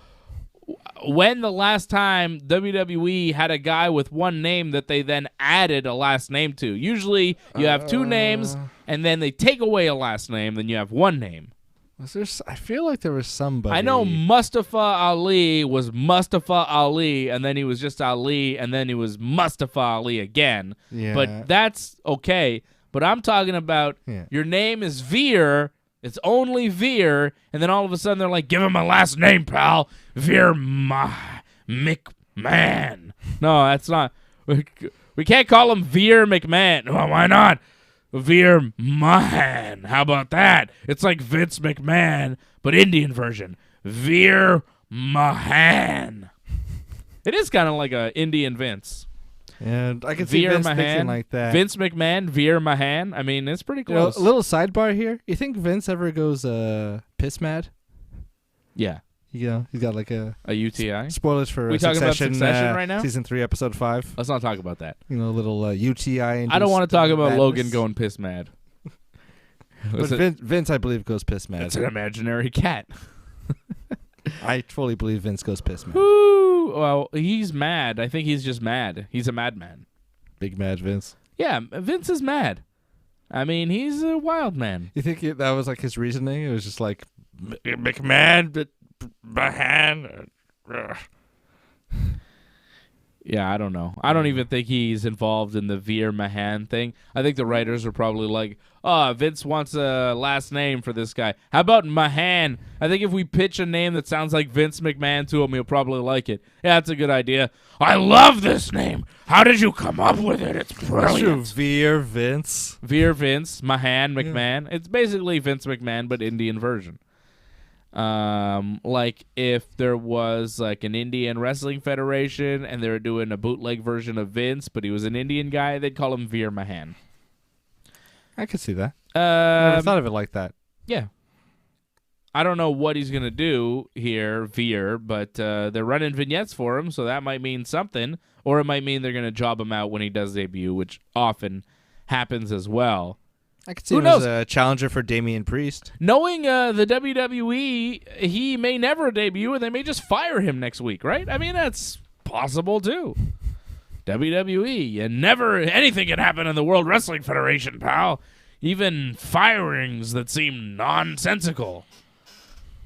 when the last time WWE had a guy with one name that they then added a last name to. Usually you have 2 names, and then they take away a last name, then you have 1 name. Was there? I feel like there was somebody. I know Mustafa Ali was Mustafa Ali, and then he was just Ali, and then he was Mustafa Ali again. Yeah. But that's okay. But I'm talking about your name is Veer, it's only Veer, and then all of a sudden they're like, give him a last name, pal. Veer McMahon. No, that's not. We can't call him Veer McMahon. Oh, why not? Veer Mahan. How about that? It's like Vince McMahon, but Indian version. Veer Mahan. It is kind of like a Indian Vince. And I can see Vince thinking like that. Vince McMahon, Veer Mahan. I mean, it's pretty close. A little sidebar here. You think Vince ever goes piss mad? Yeah. He's got like a UTI. Spoilers for We talking about Succession right now? Season 3, episode 5. Let's not talk about that. A little UTI. I don't want to talk about madness. Logan going piss mad. But Vince, I believe, goes piss mad. It's an imaginary cat. I fully believe Vince goes piss mad. Woo! Well, he's mad. I think he's just mad. He's a madman. Big mad Vince. Yeah, Vince is mad. I mean, he's a wild man. You think that was like his reasoning? It was just like, McMahon, but my hand. Yeah, I don't know. I don't even think he's involved in the Veer Mahan thing. I think the writers are probably like, oh, Vince wants a last name for this guy. How about Mahan? I think if we pitch a name that sounds like Vince McMahon to him, he'll probably like it. Yeah, that's a good idea. I love this name. How did you come up with it? It's brilliant. Veer Vince. Veer Vince, Mahan McMahon. Yeah. It's basically Vince McMahon, but Indian version. Like if there was like an Indian wrestling federation and they were doing a bootleg version of Vince, but he was an Indian guy, they'd call him Veer Mahan. I could see that. I never thought of it like that. Yeah. I don't know what he's going to do here, Veer, but they're running vignettes for him, so that might mean something. Or it might mean they're going to job him out when he does debut, which often happens as well. I could see him as a challenger for Damien Priest. Knowing the WWE, he may never debut, and they may just fire him next week, right? I mean, that's possible, too. WWE, and never anything can happen in the World Wrestling Federation, pal. Even firings that seem nonsensical.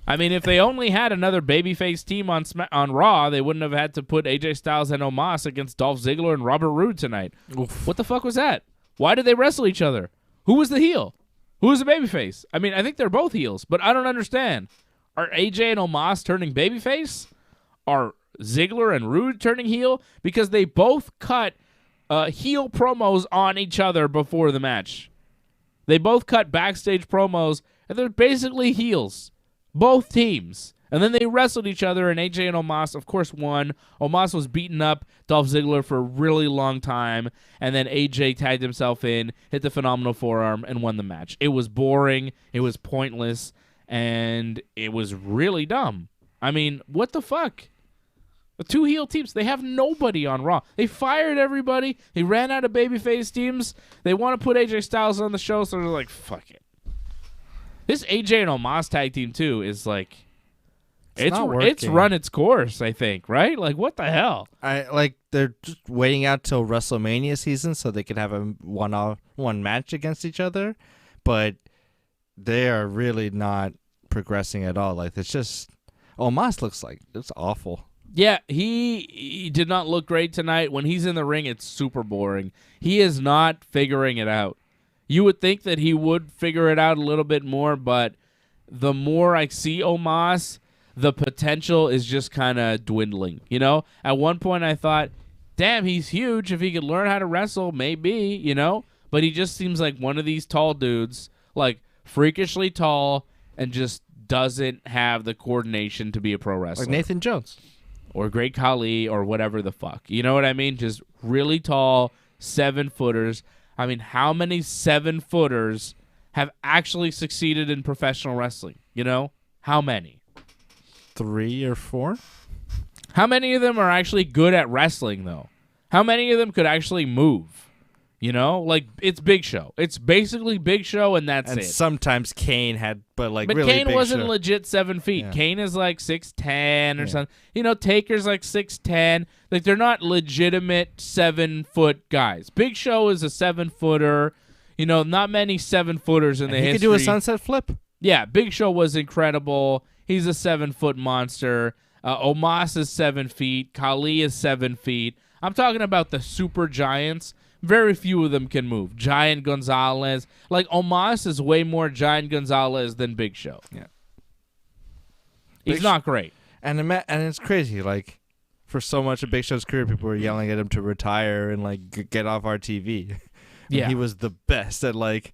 I mean, if they only had another babyface team on Raw, they wouldn't have had to put AJ Styles and Omos against Dolph Ziggler and Robert Roode tonight. Oof. What the fuck was that? Why did they wrestle each other? Who was the heel? Who was the babyface? I mean, I think they're both heels, but I don't understand. Are AJ and Omos turning babyface? Are Ziggler and Roode turning heel? Because they both cut heel promos on each other before the match. They both cut backstage promos, and they're basically heels. Both teams. And then they wrestled each other, and AJ and Omos, of course, won. Omos was beating up Dolph Ziggler for a really long time, and then AJ tagged himself in, hit the phenomenal forearm, and won the match. It was boring, it was pointless, and it was really dumb. I mean, what the fuck? The two heel teams, they have nobody on Raw. They fired everybody. They ran out of babyface teams. They want to put AJ Styles on the show, so they're like, fuck it. This AJ and Omos tag team, too, is like... It's run its course, I think, right? Like, what the hell? They're just waiting out till WrestleMania season so they can have a one match against each other, but they are really not progressing at all. Like, it's just Omos looks awful. Yeah, he did not look great tonight. When he's in the ring, it's super boring. He is not figuring it out. You would think that he would figure it out a little bit more, but the more I see Omos, the potential is just kind of dwindling. You know, at one point I thought, damn, he's huge. If he could learn how to wrestle, maybe, you know, but he just seems like one of these tall dudes, like freakishly tall, and just doesn't have the coordination to be a pro wrestler. Like Nathan Jones. Or Great Khali or whatever the fuck. You know what I mean? Just really tall 7-footers. I mean, how many 7-footers have actually succeeded in professional wrestling? You know? How many? 3 or 4? How many of them are actually good at wrestling, though? How many of them could actually move? You know? Like, it's Big Show. It's basically Big Show, and that's it. And sometimes Kane had, but really Kane Big wasn't Show. legit 7 feet. Yeah. Kane is like 6'10" or something. You know, Taker's like 6'10". Like, they're not legitimate 7-foot guys. Big Show is a 7-footer. You know, not many 7-footers in the history. He could do a sunset flip. Yeah, Big Show was incredible. He's a 7-foot monster. Omos is 7 feet. Khali is 7 feet. I'm talking about the super giants. Very few of them can move. Giant Gonzalez. Like, Omos is way more Giant Gonzalez than Big Show. Yeah. He's not great. And it's crazy. Like, for so much of Big Show's career, people were yelling at him to retire and, like, get off our TV. Yeah. He was the best at, like,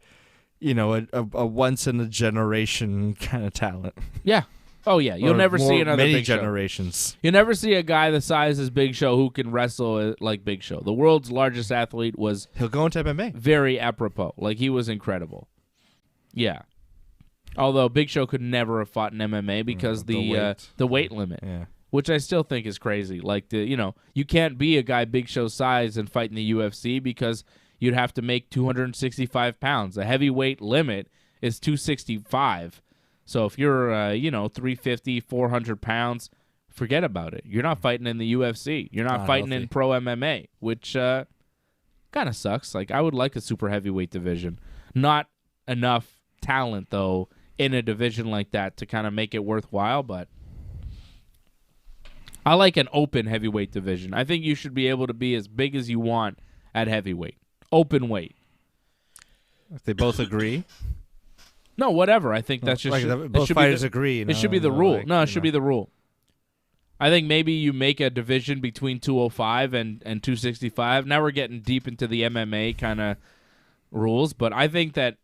you know, a once-in-a-generation kind of talent. Yeah. Oh, yeah. You'll never see another many Big generations. Show. You'll never see a guy the size as Big Show who can wrestle like Big Show. The world's largest athlete was... He'll go into MMA. Very apropos. Like, he was incredible. Yeah. Although Big Show could never have fought in MMA because the weight limit, which I still think is crazy. Like you can't be a guy Big Show size and fight in the UFC because you'd have to make 265 pounds. The heavyweight limit is 265. So if you're 350, 400 pounds, forget about it. You're not fighting in the UFC. You're not fighting in pro MMA, which kind of sucks. Like I would like a super heavyweight division. Not enough talent though in a division like that to kind of make it worthwhile, but I like an open heavyweight division. I think you should be able to be as big as you want at heavyweight. Open weight. If they both agree. No, whatever. I think that's just both fighters agree. It should be the rule. No, it should be the rule. I think maybe you make a division between 205 and 265. Now we're getting deep into the MMA kind of rules, but I think that,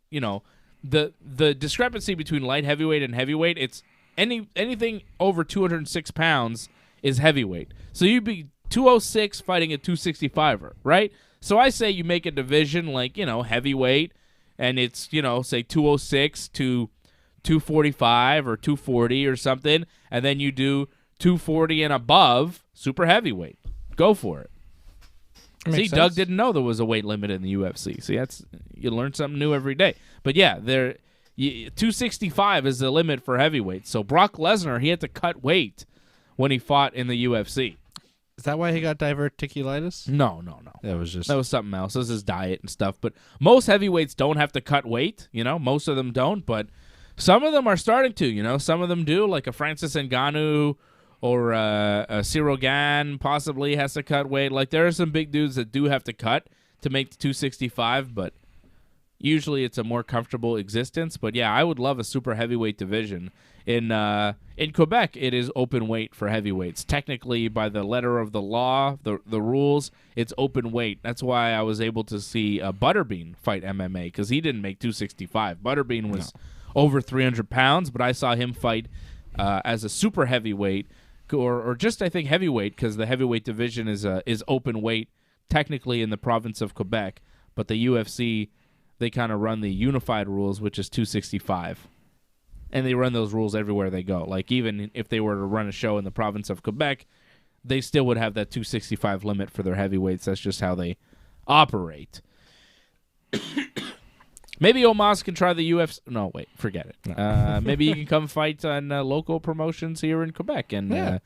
the discrepancy between light heavyweight and heavyweight, it's anything over 206 pounds is heavyweight. So you'd be 206 fighting a 265er, right? So I say you make a division like, heavyweight, and it's, say 206 to 245 or 240 or something, and then you do 240 and above, super heavyweight. Go for it. See, Doug didn't know there was a weight limit in the UFC. See, you learn something new every day. But yeah, 265 is the limit for heavyweight. So Brock Lesnar, he had to cut weight when he fought in the UFC. Is that why he got diverticulitis? No. That was something else. This is diet and stuff. But most heavyweights don't have to cut weight. Most of them don't. But some of them are starting to. Some of them do, like a Francis Ngannou or a Cyril Gane possibly has to cut weight. Like there are some big dudes that do have to cut to make the 265, but usually it's a more comfortable existence. But yeah, I would love a super heavyweight division. In Quebec, it is open weight for heavyweights. Technically, by the letter of the law, the rules, it's open weight. That's why I was able to see Butterbean fight MMA, because he didn't make 265. Butterbean was over 300 pounds, but I saw him fight as a super heavyweight, or just I think heavyweight, because the heavyweight division is open weight technically in the province of Quebec, but the UFC, they kind of run the unified rules, which is 265. And they run those rules everywhere they go. Like, even if they were to run a show in the province of Quebec, they still would have that 265 limit for their heavyweights. That's just how they operate. Maybe Omos can try the UFC. No, wait, forget it. No. Maybe he can come fight on local promotions here in Quebec and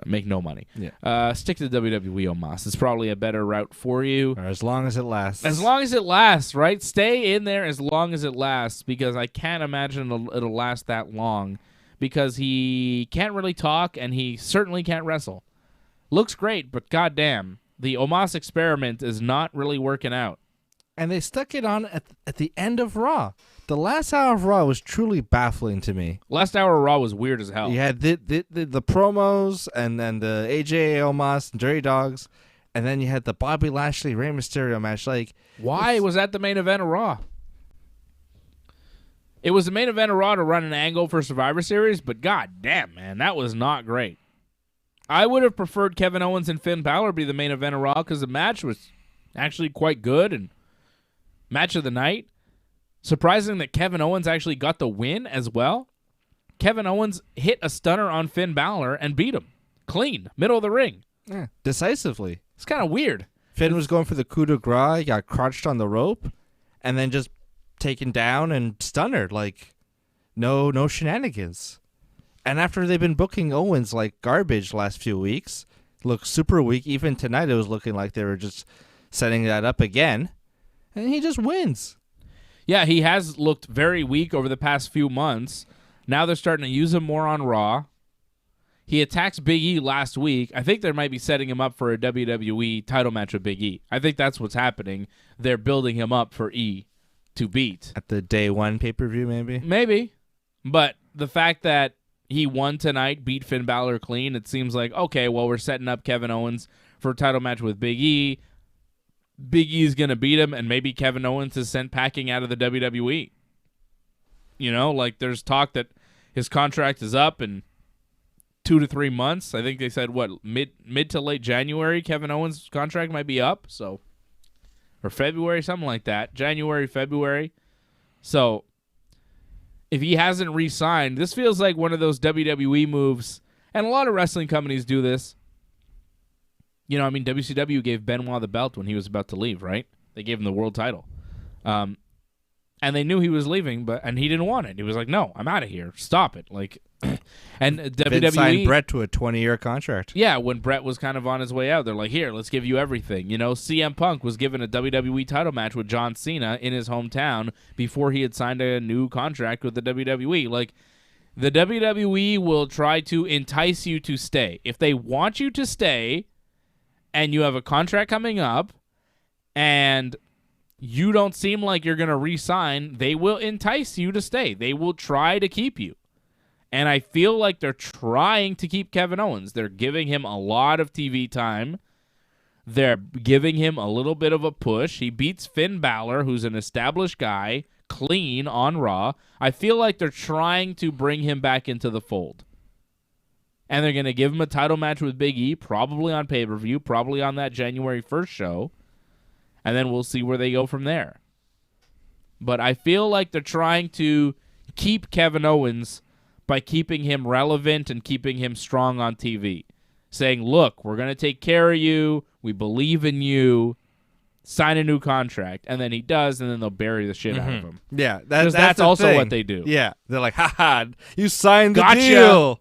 make no money. Yeah. Stick to the WWE, Omos. It's probably a better route for you. Or as long as it lasts. As long as it lasts, right? Stay in there as long as it lasts, because I can't imagine it'll last that long, because he can't really talk and he certainly can't wrestle. Looks great, but goddamn, the Omos experiment is not really working out. And they stuck it on at the end of Raw. The last hour of Raw was truly baffling to me. Last hour of Raw was weird as hell. You had the promos and then the AJ Omos and Dirty Dogs, and then you had the Bobby Lashley Rey Mysterio match. Like, why was that the main event of Raw? It was the main event of Raw to run an angle for Survivor Series, but god damn, man, that was not great. I would have preferred Kevin Owens and Finn Balor be the main event of Raw, because the match was actually quite good and match of the night. Surprising that Kevin Owens actually got the win as well. Kevin Owens hit a stunner on Finn Balor and beat him. Clean. Middle of the ring. Yeah, decisively. It's kind of weird. Finn was going for the coup de grace. He got crouched on the rope and then just taken down and stunnered. Like, no shenanigans. And after they've been booking Owens like garbage last few weeks, looked super weak. Even tonight it was looking like they were just setting that up again. And he just wins. Yeah, he has looked very weak over the past few months. Now they're starting to use him more on Raw. He attacks Big E last week. I think they might be setting him up for a WWE title match with Big E. I think that's what's happening. They're building him up for E to beat. At the day one pay-per-view, maybe? Maybe. But the fact that he won tonight, beat Finn Balor clean, it seems like, okay, well, we're setting up Kevin Owens for a title match with Big E. Big E's going to beat him, and maybe Kevin Owens is sent packing out of the WWE. Like there's talk that his contract is up in 2 to 3 months. I think they said, mid to late January, Kevin Owens' contract might be up. So, or February, something like that. January, February. So, if he hasn't re-signed, this feels like one of those WWE moves, and a lot of wrestling companies do this. You know, I mean, WCW gave Benoit the belt when he was about to leave, right? They gave him the world title. And they knew he was leaving, and he didn't want it. He was like, no, I'm out of here. Stop it. Like, and WWE Vince signed Brett to a 20-year contract. Yeah, when Brett was kind of on his way out, they're like, here, let's give you everything. You know, CM Punk was given a WWE title match with John Cena in his hometown before he had signed a new contract with the WWE. Like, the WWE will try to entice you to stay. If they want you to stay and you have a contract coming up and you don't seem like you're going to re-sign, they will entice you to stay. They will try to keep you. And I feel like they're trying to keep Kevin Owens. They're giving him a lot of TV time. They're giving him a little bit of a push. He beats Finn Balor, who's an established guy, clean on Raw. I feel like they're trying to bring him back into the fold. And they're going to give him a title match with Big E, probably on pay-per-view, probably on that January 1st show. And then we'll see where they go from there. But I feel like they're trying to keep Kevin Owens by keeping him relevant and keeping him strong on TV. Saying, look, we're going to take care of you. We believe in you. Sign a new contract. And then he does, and then they'll bury the shit out of him. Yeah, that's also thing. what they do. Yeah, they're like, ha, you signed the Gotcha. deal.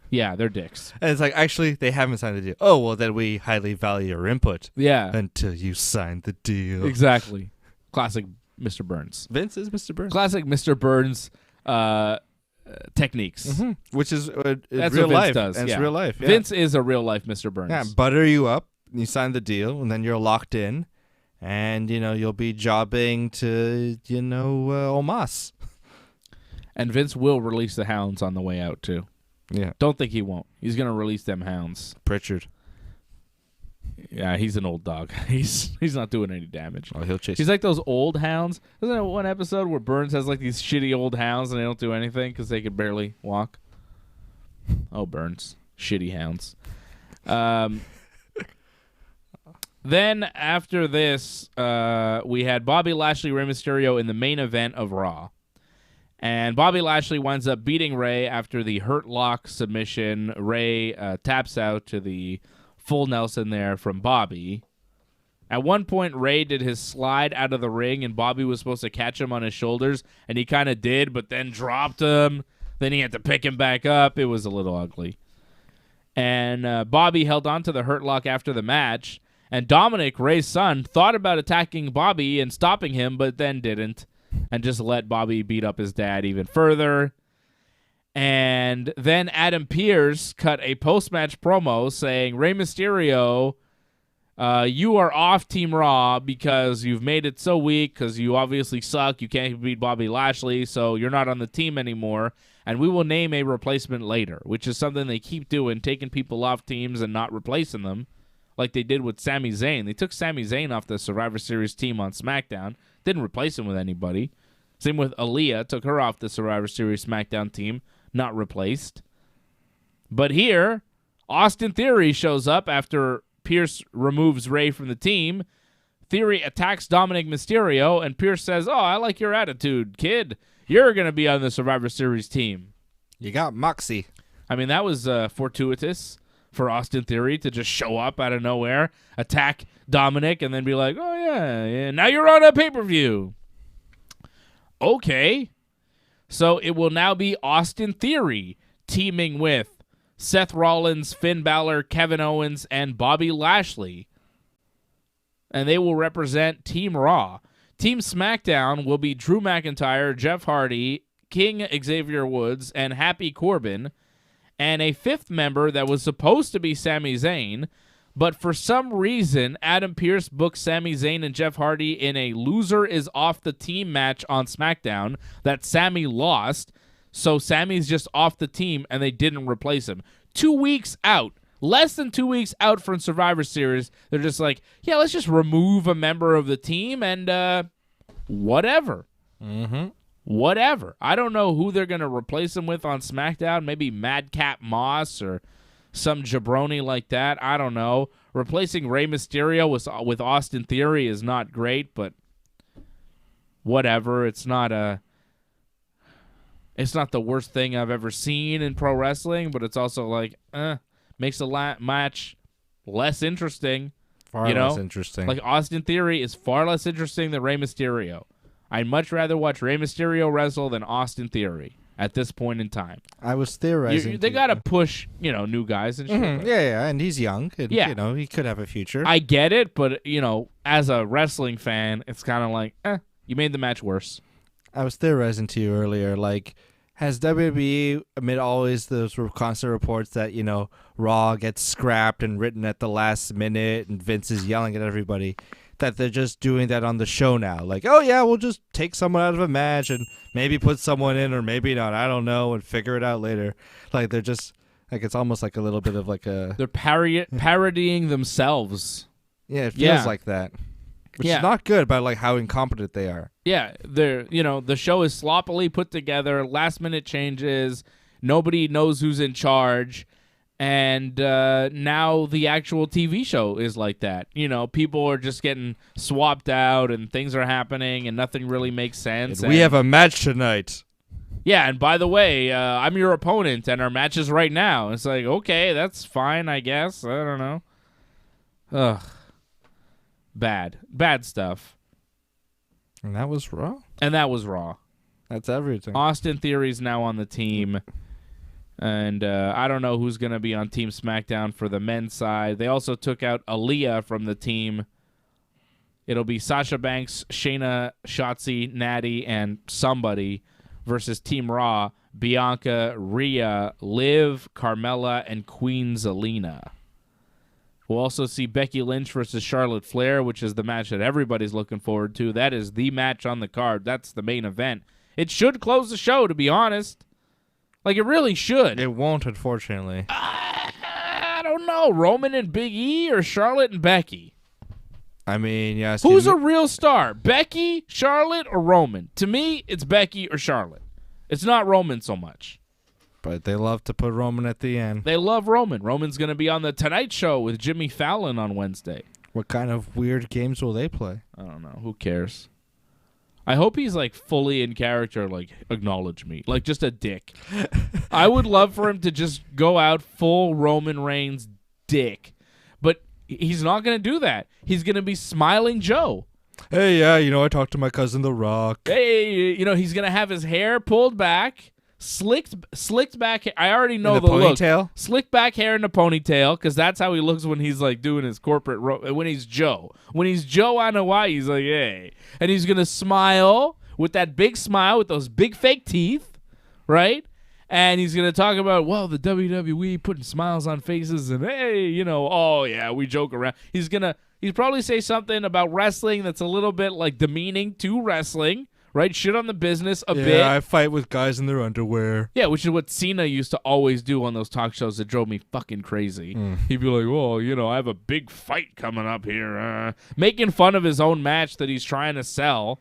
Yeah, they're dicks. And it's like, actually, they haven't signed the deal. Oh, well, then we highly value your input. Yeah. Until you signed the deal. Exactly. Classic Mr. Burns. Vince is Mr. Burns. Classic Mr. Burns techniques. Mm-hmm. Which is That's real what Vince life. does. And yeah. it's real life. Yeah. Vince is a real life Mr. Burns. Yeah, butter you up. You sign the deal, and then you're locked in. And, you'll be jobbing to, Omas. And Vince will release the hounds on the way out, too. Yeah. Don't think he won't. He's going to release them hounds. Pritchard. Yeah, he's an old dog. He's not doing any damage. Oh, he'll chase. He's like those old hounds. Isn't there one episode where Burns has like these shitty old hounds and they don't do anything because they could barely walk? Oh, Burns. Shitty hounds. Then after this, we had Bobby Lashley, Rey Mysterio in the main event of Raw. And Bobby Lashley winds up beating Rey after the Hurt Lock submission. Rey taps out to the full Nelson there from Bobby. At one point, Rey did his slide out of the ring, and Bobby was supposed to catch him on his shoulders, and he kind of did, but then dropped him. Then he had to pick him back up. It was a little ugly. And Bobby held on to the Hurt Lock after the match, and Dominic, Rey's son, thought about attacking Bobby and stopping him, but then didn't. And just let Bobby beat up his dad even further. And then Adam Pearce cut a post-match promo saying, Rey Mysterio, you are off Team Raw because you've made it so weak because you obviously suck. You can't beat Bobby Lashley, so you're not on the team anymore. And we will name a replacement later, which is something they keep doing, taking people off teams and not replacing them, like they did with Sami Zayn. They took Sami Zayn off the Survivor Series team on SmackDown. Didn't replace him with anybody. Same with Aaliyah. Took her off the Survivor Series SmackDown team. Not replaced. But here, Austin Theory shows up after Pearce removes Rey from the team. Theory attacks Dominic Mysterio, and Pearce says, oh, I like your attitude, kid. You're going to be on the Survivor Series team. You got Moxie. I mean, that was fortuitous for Austin Theory to just show up out of nowhere, attack Dominic, and then be like, oh, yeah, now you're on a pay-per-view. Okay. So it will now be Austin Theory teaming with Seth Rollins, Finn Balor, Kevin Owens, and Bobby Lashley. And they will represent Team Raw. Team SmackDown will be Drew McIntyre, Jeff Hardy, King Xavier Woods, and Happy Corbin. And a fifth member that was supposed to be Sami Zayn, but for some reason, Adam Pearce booked Sami Zayn and Jeff Hardy in a loser is off the team match on SmackDown that Sami lost, so Sami's just off the team and they didn't replace him. 2 weeks out, less than 2 weeks out from Survivor Series, they're just like, yeah, let's just remove a member of the team and whatever. Mm-hmm. Whatever. I don't know who they're going to replace him with on SmackDown. Maybe Madcap Moss or some jabroni like that. I don't know. Replacing Rey Mysterio with Austin Theory is not great, but whatever. It's not a It's not the worst thing I've ever seen in pro wrestling, but it's also like, makes the match less interesting. Far less interesting. Like Austin Theory is far less interesting than Rey Mysterio. I'd much rather watch Rey Mysterio wrestle than Austin Theory at this point in time. I was theorizing. They got to push, new guys and shit. Mm-hmm. Yeah, and he's young. And, he could have a future. I get it, but, as a wrestling fan, it's kind of like, you made the match worse. I was theorizing to you earlier, like, has WWE, amid always those constant reports that, Raw gets scrapped and written at the last minute and Vince is yelling at everybody, that they're just doing that on the show now? Like, oh, yeah, we'll just take someone out of a match and maybe put someone in or maybe not, I don't know, and figure it out later. Like, they're just, like, it's almost like a little bit of like a... They're parodying themselves. Yeah, it feels like that. Which is not good about like how incompetent they are. Yeah, the show is sloppily put together, last minute changes, nobody knows who's in charge, and now the actual TV show is like that. People are just getting swapped out and things are happening and nothing really makes sense. We have a match tonight. Yeah, and by the way, I'm your opponent and our match is right now. It's like, okay, that's fine, I guess. I don't know. Ugh. Bad stuff. And that was Raw? That's everything. Austin Theory's now on the team. And I don't know who's going to be on Team SmackDown for the men's side. They also took out Aaliyah from the team. It'll be Sasha Banks, Shayna, Shotzi, Natty, and somebody versus Team Raw, Bianca, Rhea, Liv, Carmella, and Queen Zelina. We'll also see Becky Lynch versus Charlotte Flair, which is the match that everybody's looking forward to. That is the match on the card. That's the main event. It should close the show, to be honest. Like, it really should. It won't, unfortunately. I don't know. Roman and Big E or Charlotte and Becky? I mean, yeah. Who's a real star? Becky, Charlotte, or Roman? To me, it's Becky or Charlotte. It's not Roman so much. But they love to put Roman at the end. They love Roman. Roman's going to be on The Tonight Show with Jimmy Fallon on Wednesday. What kind of weird games will they play? I don't know. Who cares? I hope he's, like, fully in character, like, acknowledge me. Like, just a dick. I would love for him to just go out full Roman Reigns dick. But he's not going to do that. He's going to be Smiling Joe. Hey, yeah, I talked to my cousin The Rock. Hey, he's going to have his hair pulled back. Slicked back. I already know the ponytail? look. Slicked back hair in a ponytail, because that's how he looks when he's like doing his corporate. When he's Joe. When he's Joe on Hawaii, he's like, hey, and he's gonna smile with that big smile with those big fake teeth, right? And he's gonna talk about, well, the WWE putting smiles on faces, and hey, oh yeah, we joke around. He's probably say something about wrestling that's a little bit like demeaning to wrestling. Right? Shit on the business a bit. Yeah, I fight with guys in their underwear. Yeah, which is what Cena used to always do on those talk shows that drove me fucking crazy. He'd be like, well, I have a big fight coming up here. Making fun of his own match that he's trying to sell.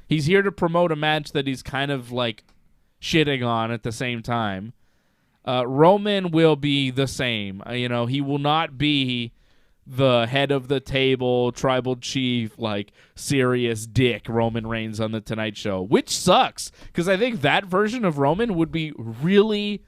He's here to promote a match that he's kind of like shitting on at the same time. Roman will be the same. He will not be the head of the table, tribal chief, like, serious dick Roman Reigns on The Tonight Show, which sucks, because I think that version of Roman would be really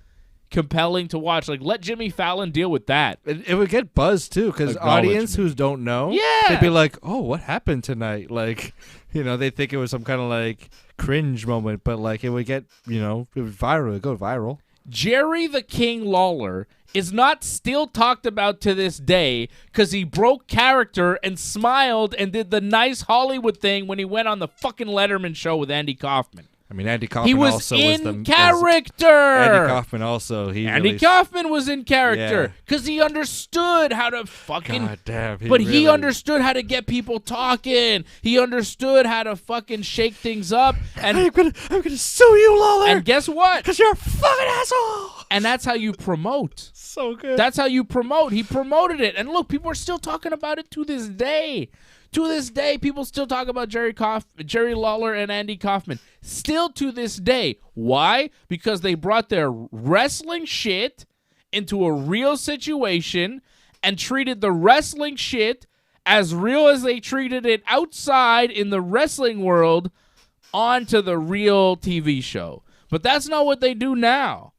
compelling to watch. Like, let Jimmy Fallon deal with that. It would get buzz, too, because audience who don't know, they'd be like, oh, what happened tonight? Like, they think it was some kind of, like, cringe moment, but, like, it would get, it would go viral. Jerry the King Lawler is not still talked about to this day because he broke character and smiled and did the nice Hollywood thing when he went on the fucking Letterman show with Andy Kaufman. I mean, Andy Kaufman he was also in was the character. Andy Kaufman also. Andy Kaufman was in character because he understood how to fucking. God damn. He understood how to get people talking. He understood how to fucking shake things up. And I'm gonna sue you, Lawler. And guess what? Because you're a fucking asshole. And that's how you promote. So good. That's how you promote. He promoted it, and look, people are still talking about it to this day. To this day, people still talk about Jerry Lawler and Andy Kaufman. Still to this day. Why? Because they brought their wrestling shit into a real situation and treated the wrestling shit as real as they treated it outside in the wrestling world onto the real TV show. But that's not what they do now.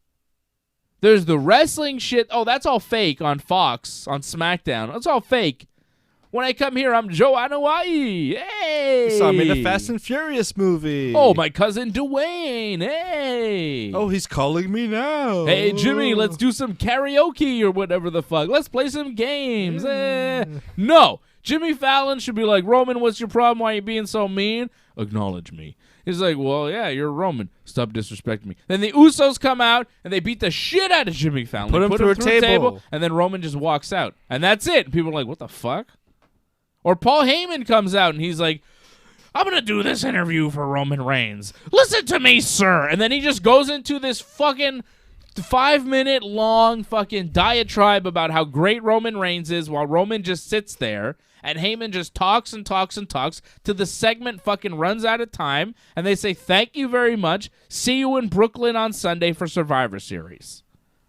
There's the wrestling shit. Oh, that's all fake on Fox, on SmackDown. That's all fake. When I come here, I'm Joe Anoa'i. Hey! You saw me in a Fast and Furious movie. Oh, my cousin Dwayne. Hey! Oh, he's calling me now. Hey, Jimmy, let's do some karaoke or whatever the fuck. Let's play some games. No. Jimmy Fallon should be like, Roman, what's your problem? Why are you being so mean? Acknowledge me. He's like, well, yeah, you're Roman. Stop disrespecting me. Then the Usos come out, and they beat the shit out of Jimmy Fallon. Put him through a table. And then Roman just walks out. And that's it. And people are like, what the fuck? Or Paul Heyman comes out, and he's like, I'm going to do this interview for Roman Reigns. Listen to me, sir. And then he just goes into this fucking 5-minute long fucking diatribe about how great Roman Reigns is while Roman just sits there. And Heyman just talks and talks and talks till the segment fucking runs out of time. And they say, thank you very much. See you in Brooklyn on Sunday for Survivor Series.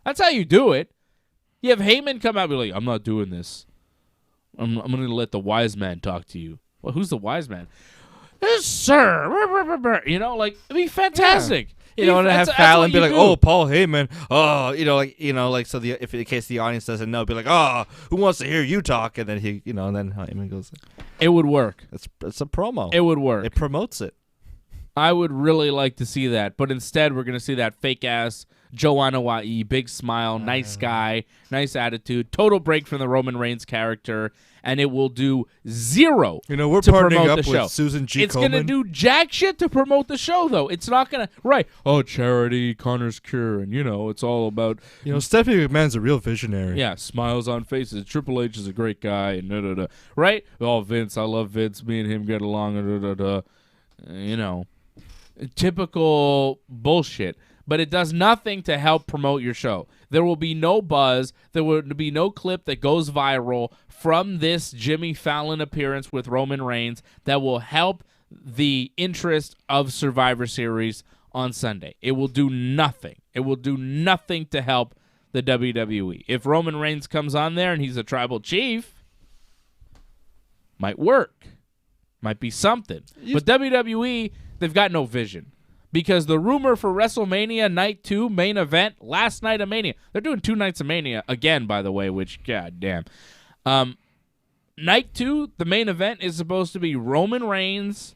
That's how you do it. You have Heyman come out and be like, I'm not doing this. I'm going to let the wise man talk to you. Well, who's the wise man? Sir. You know, like, it'd be fantastic. Yeah. You know, and have Fallon be like, "Oh, Paul Heyman." Oh, so if in case the audience doesn't know, be like, "Oh, who wants to hear you talk?" And then and then Heyman goes. It would work. It's a promo. It would work. It promotes it. I would really like to see that, but instead we're going to see that fake ass Joe Anoa'i, big smile, nice guy, nice attitude, total break from the Roman Reigns character, and it will do zero. We're to partnering promote up the show. with Susan G. It's Komen. going to do jack shit to promote the show, though. It's not going to charity, Connor's cure, and it's all about Stephanie McMahon's a real visionary. Yeah, smiles on faces. Triple H is a great guy, and da-da-da. Right? Oh, Vince, I love Vince. Me and him get along, and da-da-da. Typical bullshit. But it does nothing to help promote your show. There will be no buzz. There will be no clip that goes viral from this Jimmy Fallon appearance with Roman Reigns that will help the interest of Survivor Series on Sunday. It will do nothing. It will do nothing to help the WWE. If Roman Reigns comes on there and he's a tribal chief, might work. Might be something. But WWE, they've got no vision. Because the rumor for WrestleMania Night 2 main event, last night of Mania. They're doing 2 nights of Mania again, by the way, which, goddamn. Night 2, the main event is supposed to be Roman Reigns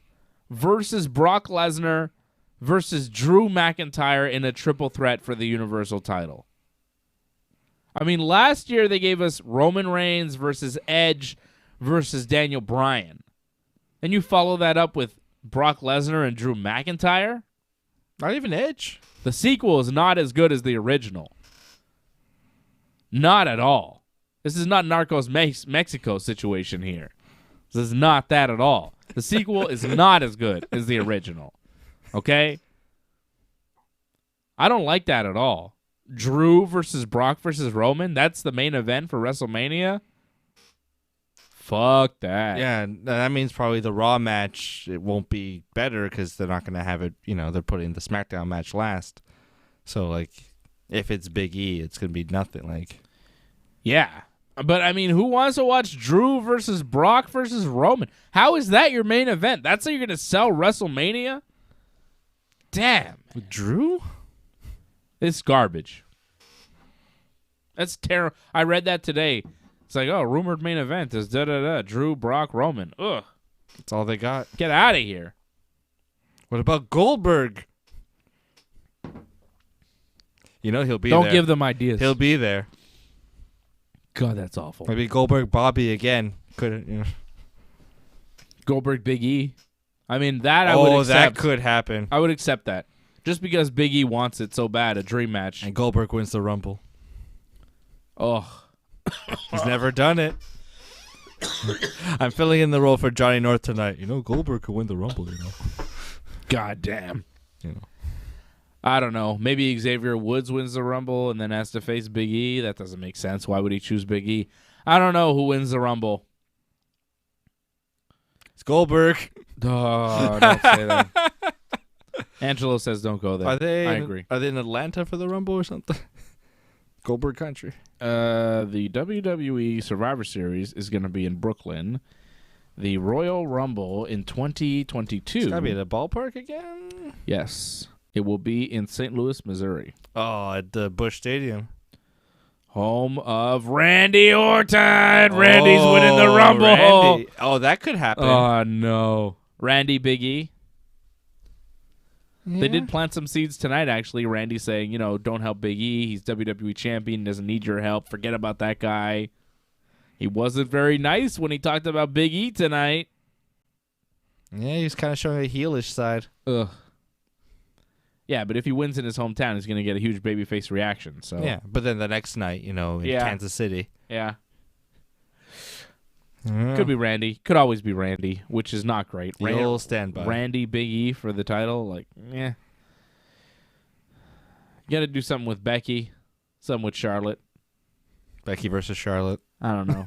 versus Brock Lesnar versus Drew McIntyre in a triple threat for the Universal title. I mean, last year they gave us Roman Reigns versus Edge versus Daniel Bryan. And you follow that up with Brock Lesnar and Drew McIntyre? Not even Edge. The sequel is not as good as the original. Not at all. This is not Narcos Mexico situation here. This is not that at all. The sequel is not as good as the original. Okay? I don't like that at all. Drew versus Brock versus Roman, that's the main event for WrestleMania? Fuck that. Yeah, that means probably the Raw match, it won't be better because they're not going to have it, they're putting the SmackDown match last. So, if it's Big E, it's going to be nothing. Yeah. But, I mean, who wants to watch Drew versus Brock versus Roman? How is that your main event? That's how you're going to sell WrestleMania? Damn. Drew? It's garbage. That's terrible. I read that today. It's like, rumored main event is da-da-da, Drew, Brock, Roman. Ugh. That's all they got. Get out of here. What about Goldberg? He'll be there. Don't give them ideas. He'll be there. God, that's awful. Maybe Goldberg Bobby again. Couldn't, Goldberg Big E. I mean, that I would accept. That could happen. I would accept that. Just because Big E wants it so bad, a dream match. And Goldberg wins the Rumble. Oh. He's never done it. I'm filling in the role for Johnny North tonight. Goldberg could win the Rumble, God damn. I don't know. Maybe Xavier Woods wins the Rumble and then has to face Big E. That doesn't make sense. Why would he choose Big E? I don't know who wins the Rumble. It's Goldberg. Oh, don't say that. Angelo says don't go there. I agree. Are they in Atlanta for the Rumble or something? Goldberg country. The WWE Survivor Series is going to be in Brooklyn. The Royal Rumble in 2022. It's got to be at a ballpark again? Yes. It will be in St. Louis, Missouri. Oh, at the Busch Stadium. Home of Randy Orton. Randy's winning the Rumble. Randy. Oh, that could happen. Oh, no. Randy, Big E. Yeah. They did plant some seeds tonight, actually. Randy saying, don't help Big E. He's WWE champion. Doesn't need your help. Forget about that guy. He wasn't very nice when he talked about Big E tonight. Yeah, he's kind of showing a heelish side. Ugh. Yeah, but if he wins in his hometown, he's going to get a huge babyface reaction. So Yeah, but then the next night, in Kansas City. Yeah. Could be Randy. Could always be Randy, which is not great. You'll stand by. Randy, Big E for the title. You got to do something with Becky, something with Charlotte. Becky versus Charlotte. I don't know.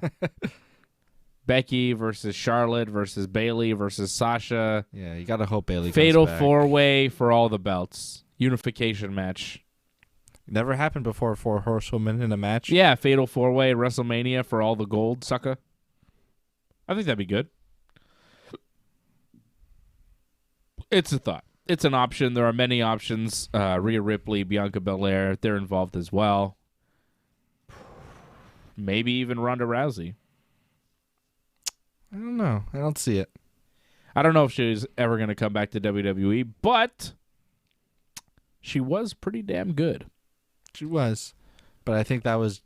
Becky versus Charlotte versus Bayley versus Sasha. Yeah, you got to hope Bayley Fatal comes back. 4-way for all the belts. Unification match. Never happened before, 4 horsewomen in a match. Yeah, Fatal 4-way at WrestleMania for all the gold, sucker. I think that'd be good. It's a thought. It's an option. There are many options. Rhea Ripley, Bianca Belair, they're involved as well. Maybe even Ronda Rousey. I don't know. I don't see it. I don't know if she's ever going to come back to WWE, but she was pretty damn good. She was. But I think that was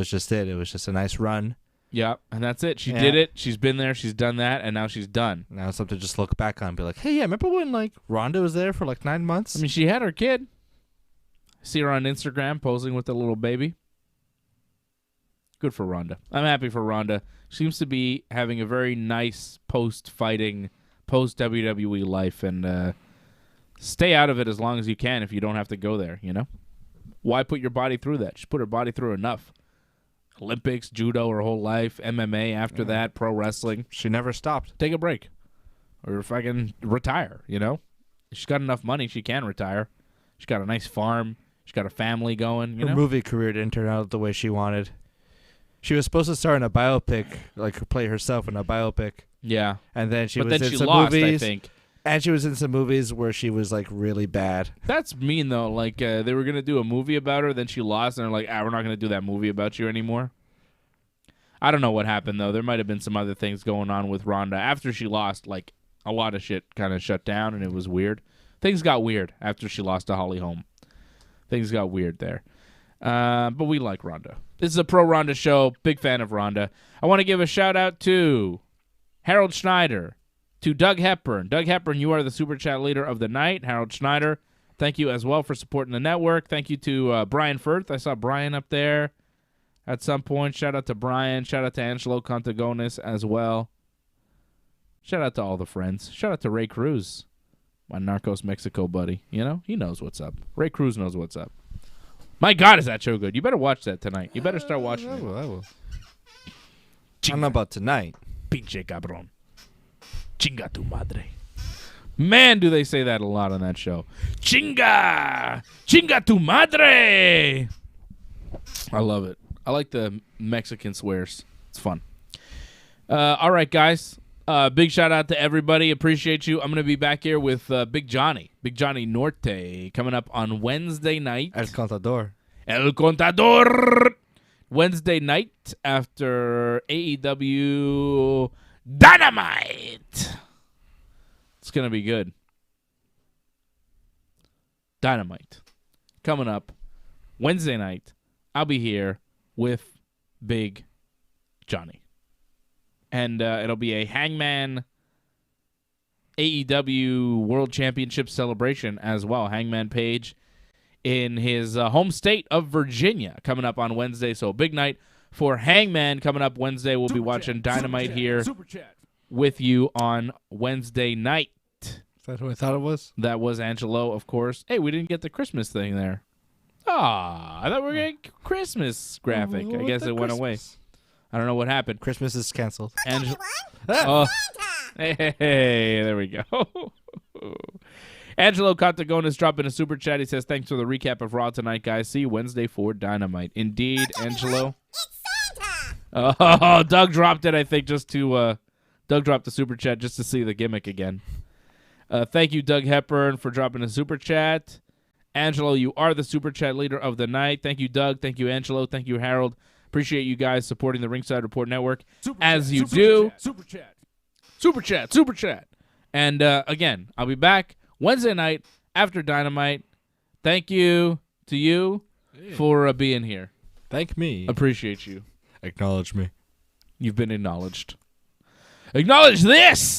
just it. It was just a nice run. Yeah, and that's it. She did it. She's been there. She's done that, and now she's done. Now it's something to just look back on and be like, hey, yeah, remember when Ronda was there for 9 months? I mean, she had her kid. See her on Instagram posing with the little baby. Good for Ronda. I'm happy for Ronda. She seems to be having a very nice post-fighting, post-WWE life, and stay out of it as long as you can if you don't have to go there, Why put your body through that? She put her body through enough. Olympics, judo her whole life, MMA after that, pro wrestling. She never stopped. Take a break. Or fucking retire, She's got enough money, she can retire. She's got a nice farm. She's got a family going, Her movie career didn't turn out the way she wanted. She was supposed to star in a biopic, play herself in a biopic. Yeah. And then she but was then in she some lost, movies. I think. And she was in some movies where she was really bad. That's mean though. They were gonna do a movie about her, then she lost, and they're like, we're not gonna do that movie about you anymore. I don't know what happened though. There might have been some other things going on with Ronda after she lost. A lot of shit kind of shut down, and it was weird. Things got weird after she lost to Holly Holm. Things got weird there. But we like Ronda. This is a pro Ronda show. Big fan of Ronda. I want to give a shout out to Harold Schneider, to Doug Hepburn. Doug Hepburn, you are the Super Chat leader of the night. Harold Schneider, thank you as well for supporting the network. Thank you to Brian Firth. I saw Brian up there at some point. Shout out to Brian. Shout out to Angelo Contagonis as well. Shout out to all the friends. Shout out to Ray Cruz, my Narcos Mexico buddy. He knows what's up. Ray Cruz knows what's up. My God, is that show good? You better watch that tonight. You better start watching it. I will. I don't know about tonight. Pinche cabrón. Chinga tu madre. Man, do they say that a lot on that show. Chinga! Chinga tu madre! I love it. I like the Mexican swears. It's fun. All right, guys. Big shout out to everybody. Appreciate you. I'm going to be back here with Big Johnny Norte, coming up on Wednesday night. El Contador. Wednesday night after AEW Dynamite. It's going to be good. Dynamite. Coming up Wednesday night. I'll be here with Big Johnny. And it'll be a Hangman AEW World Championship celebration as well. Hangman Page in his home state of Virginia coming up on Wednesday. So a big night for Hangman coming up Wednesday. We'll be watching Dynamite here with you on Wednesday night. Is that who I thought it was? That was Angelo, of course. Hey, we didn't get the Christmas thing there. I thought we were getting Christmas graphic. I guess it went away. I don't know what happened. Christmas is canceled. Oh, hey, there we go. Angelo Contagonis dropping a super chat. He says, thanks for the recap of Raw tonight, guys. See you Wednesday for Dynamite. Indeed, Angelo. Oh, Doug dropped it, I think, Doug dropped the super chat just to see the gimmick again. Thank you, Doug Hepburn, for dropping a super chat. Angelo, you are the super chat leader of the night. Thank you, Doug. Thank you, Angelo. Thank you, Harold. Appreciate you guys supporting the Ringside Report Network as you do. Super chat. Super chat, super chat. And again, I'll be back Wednesday night after Dynamite. Thank you to you for being here. Thank me. Appreciate you. Acknowledge me. You've been acknowledged. Acknowledge this!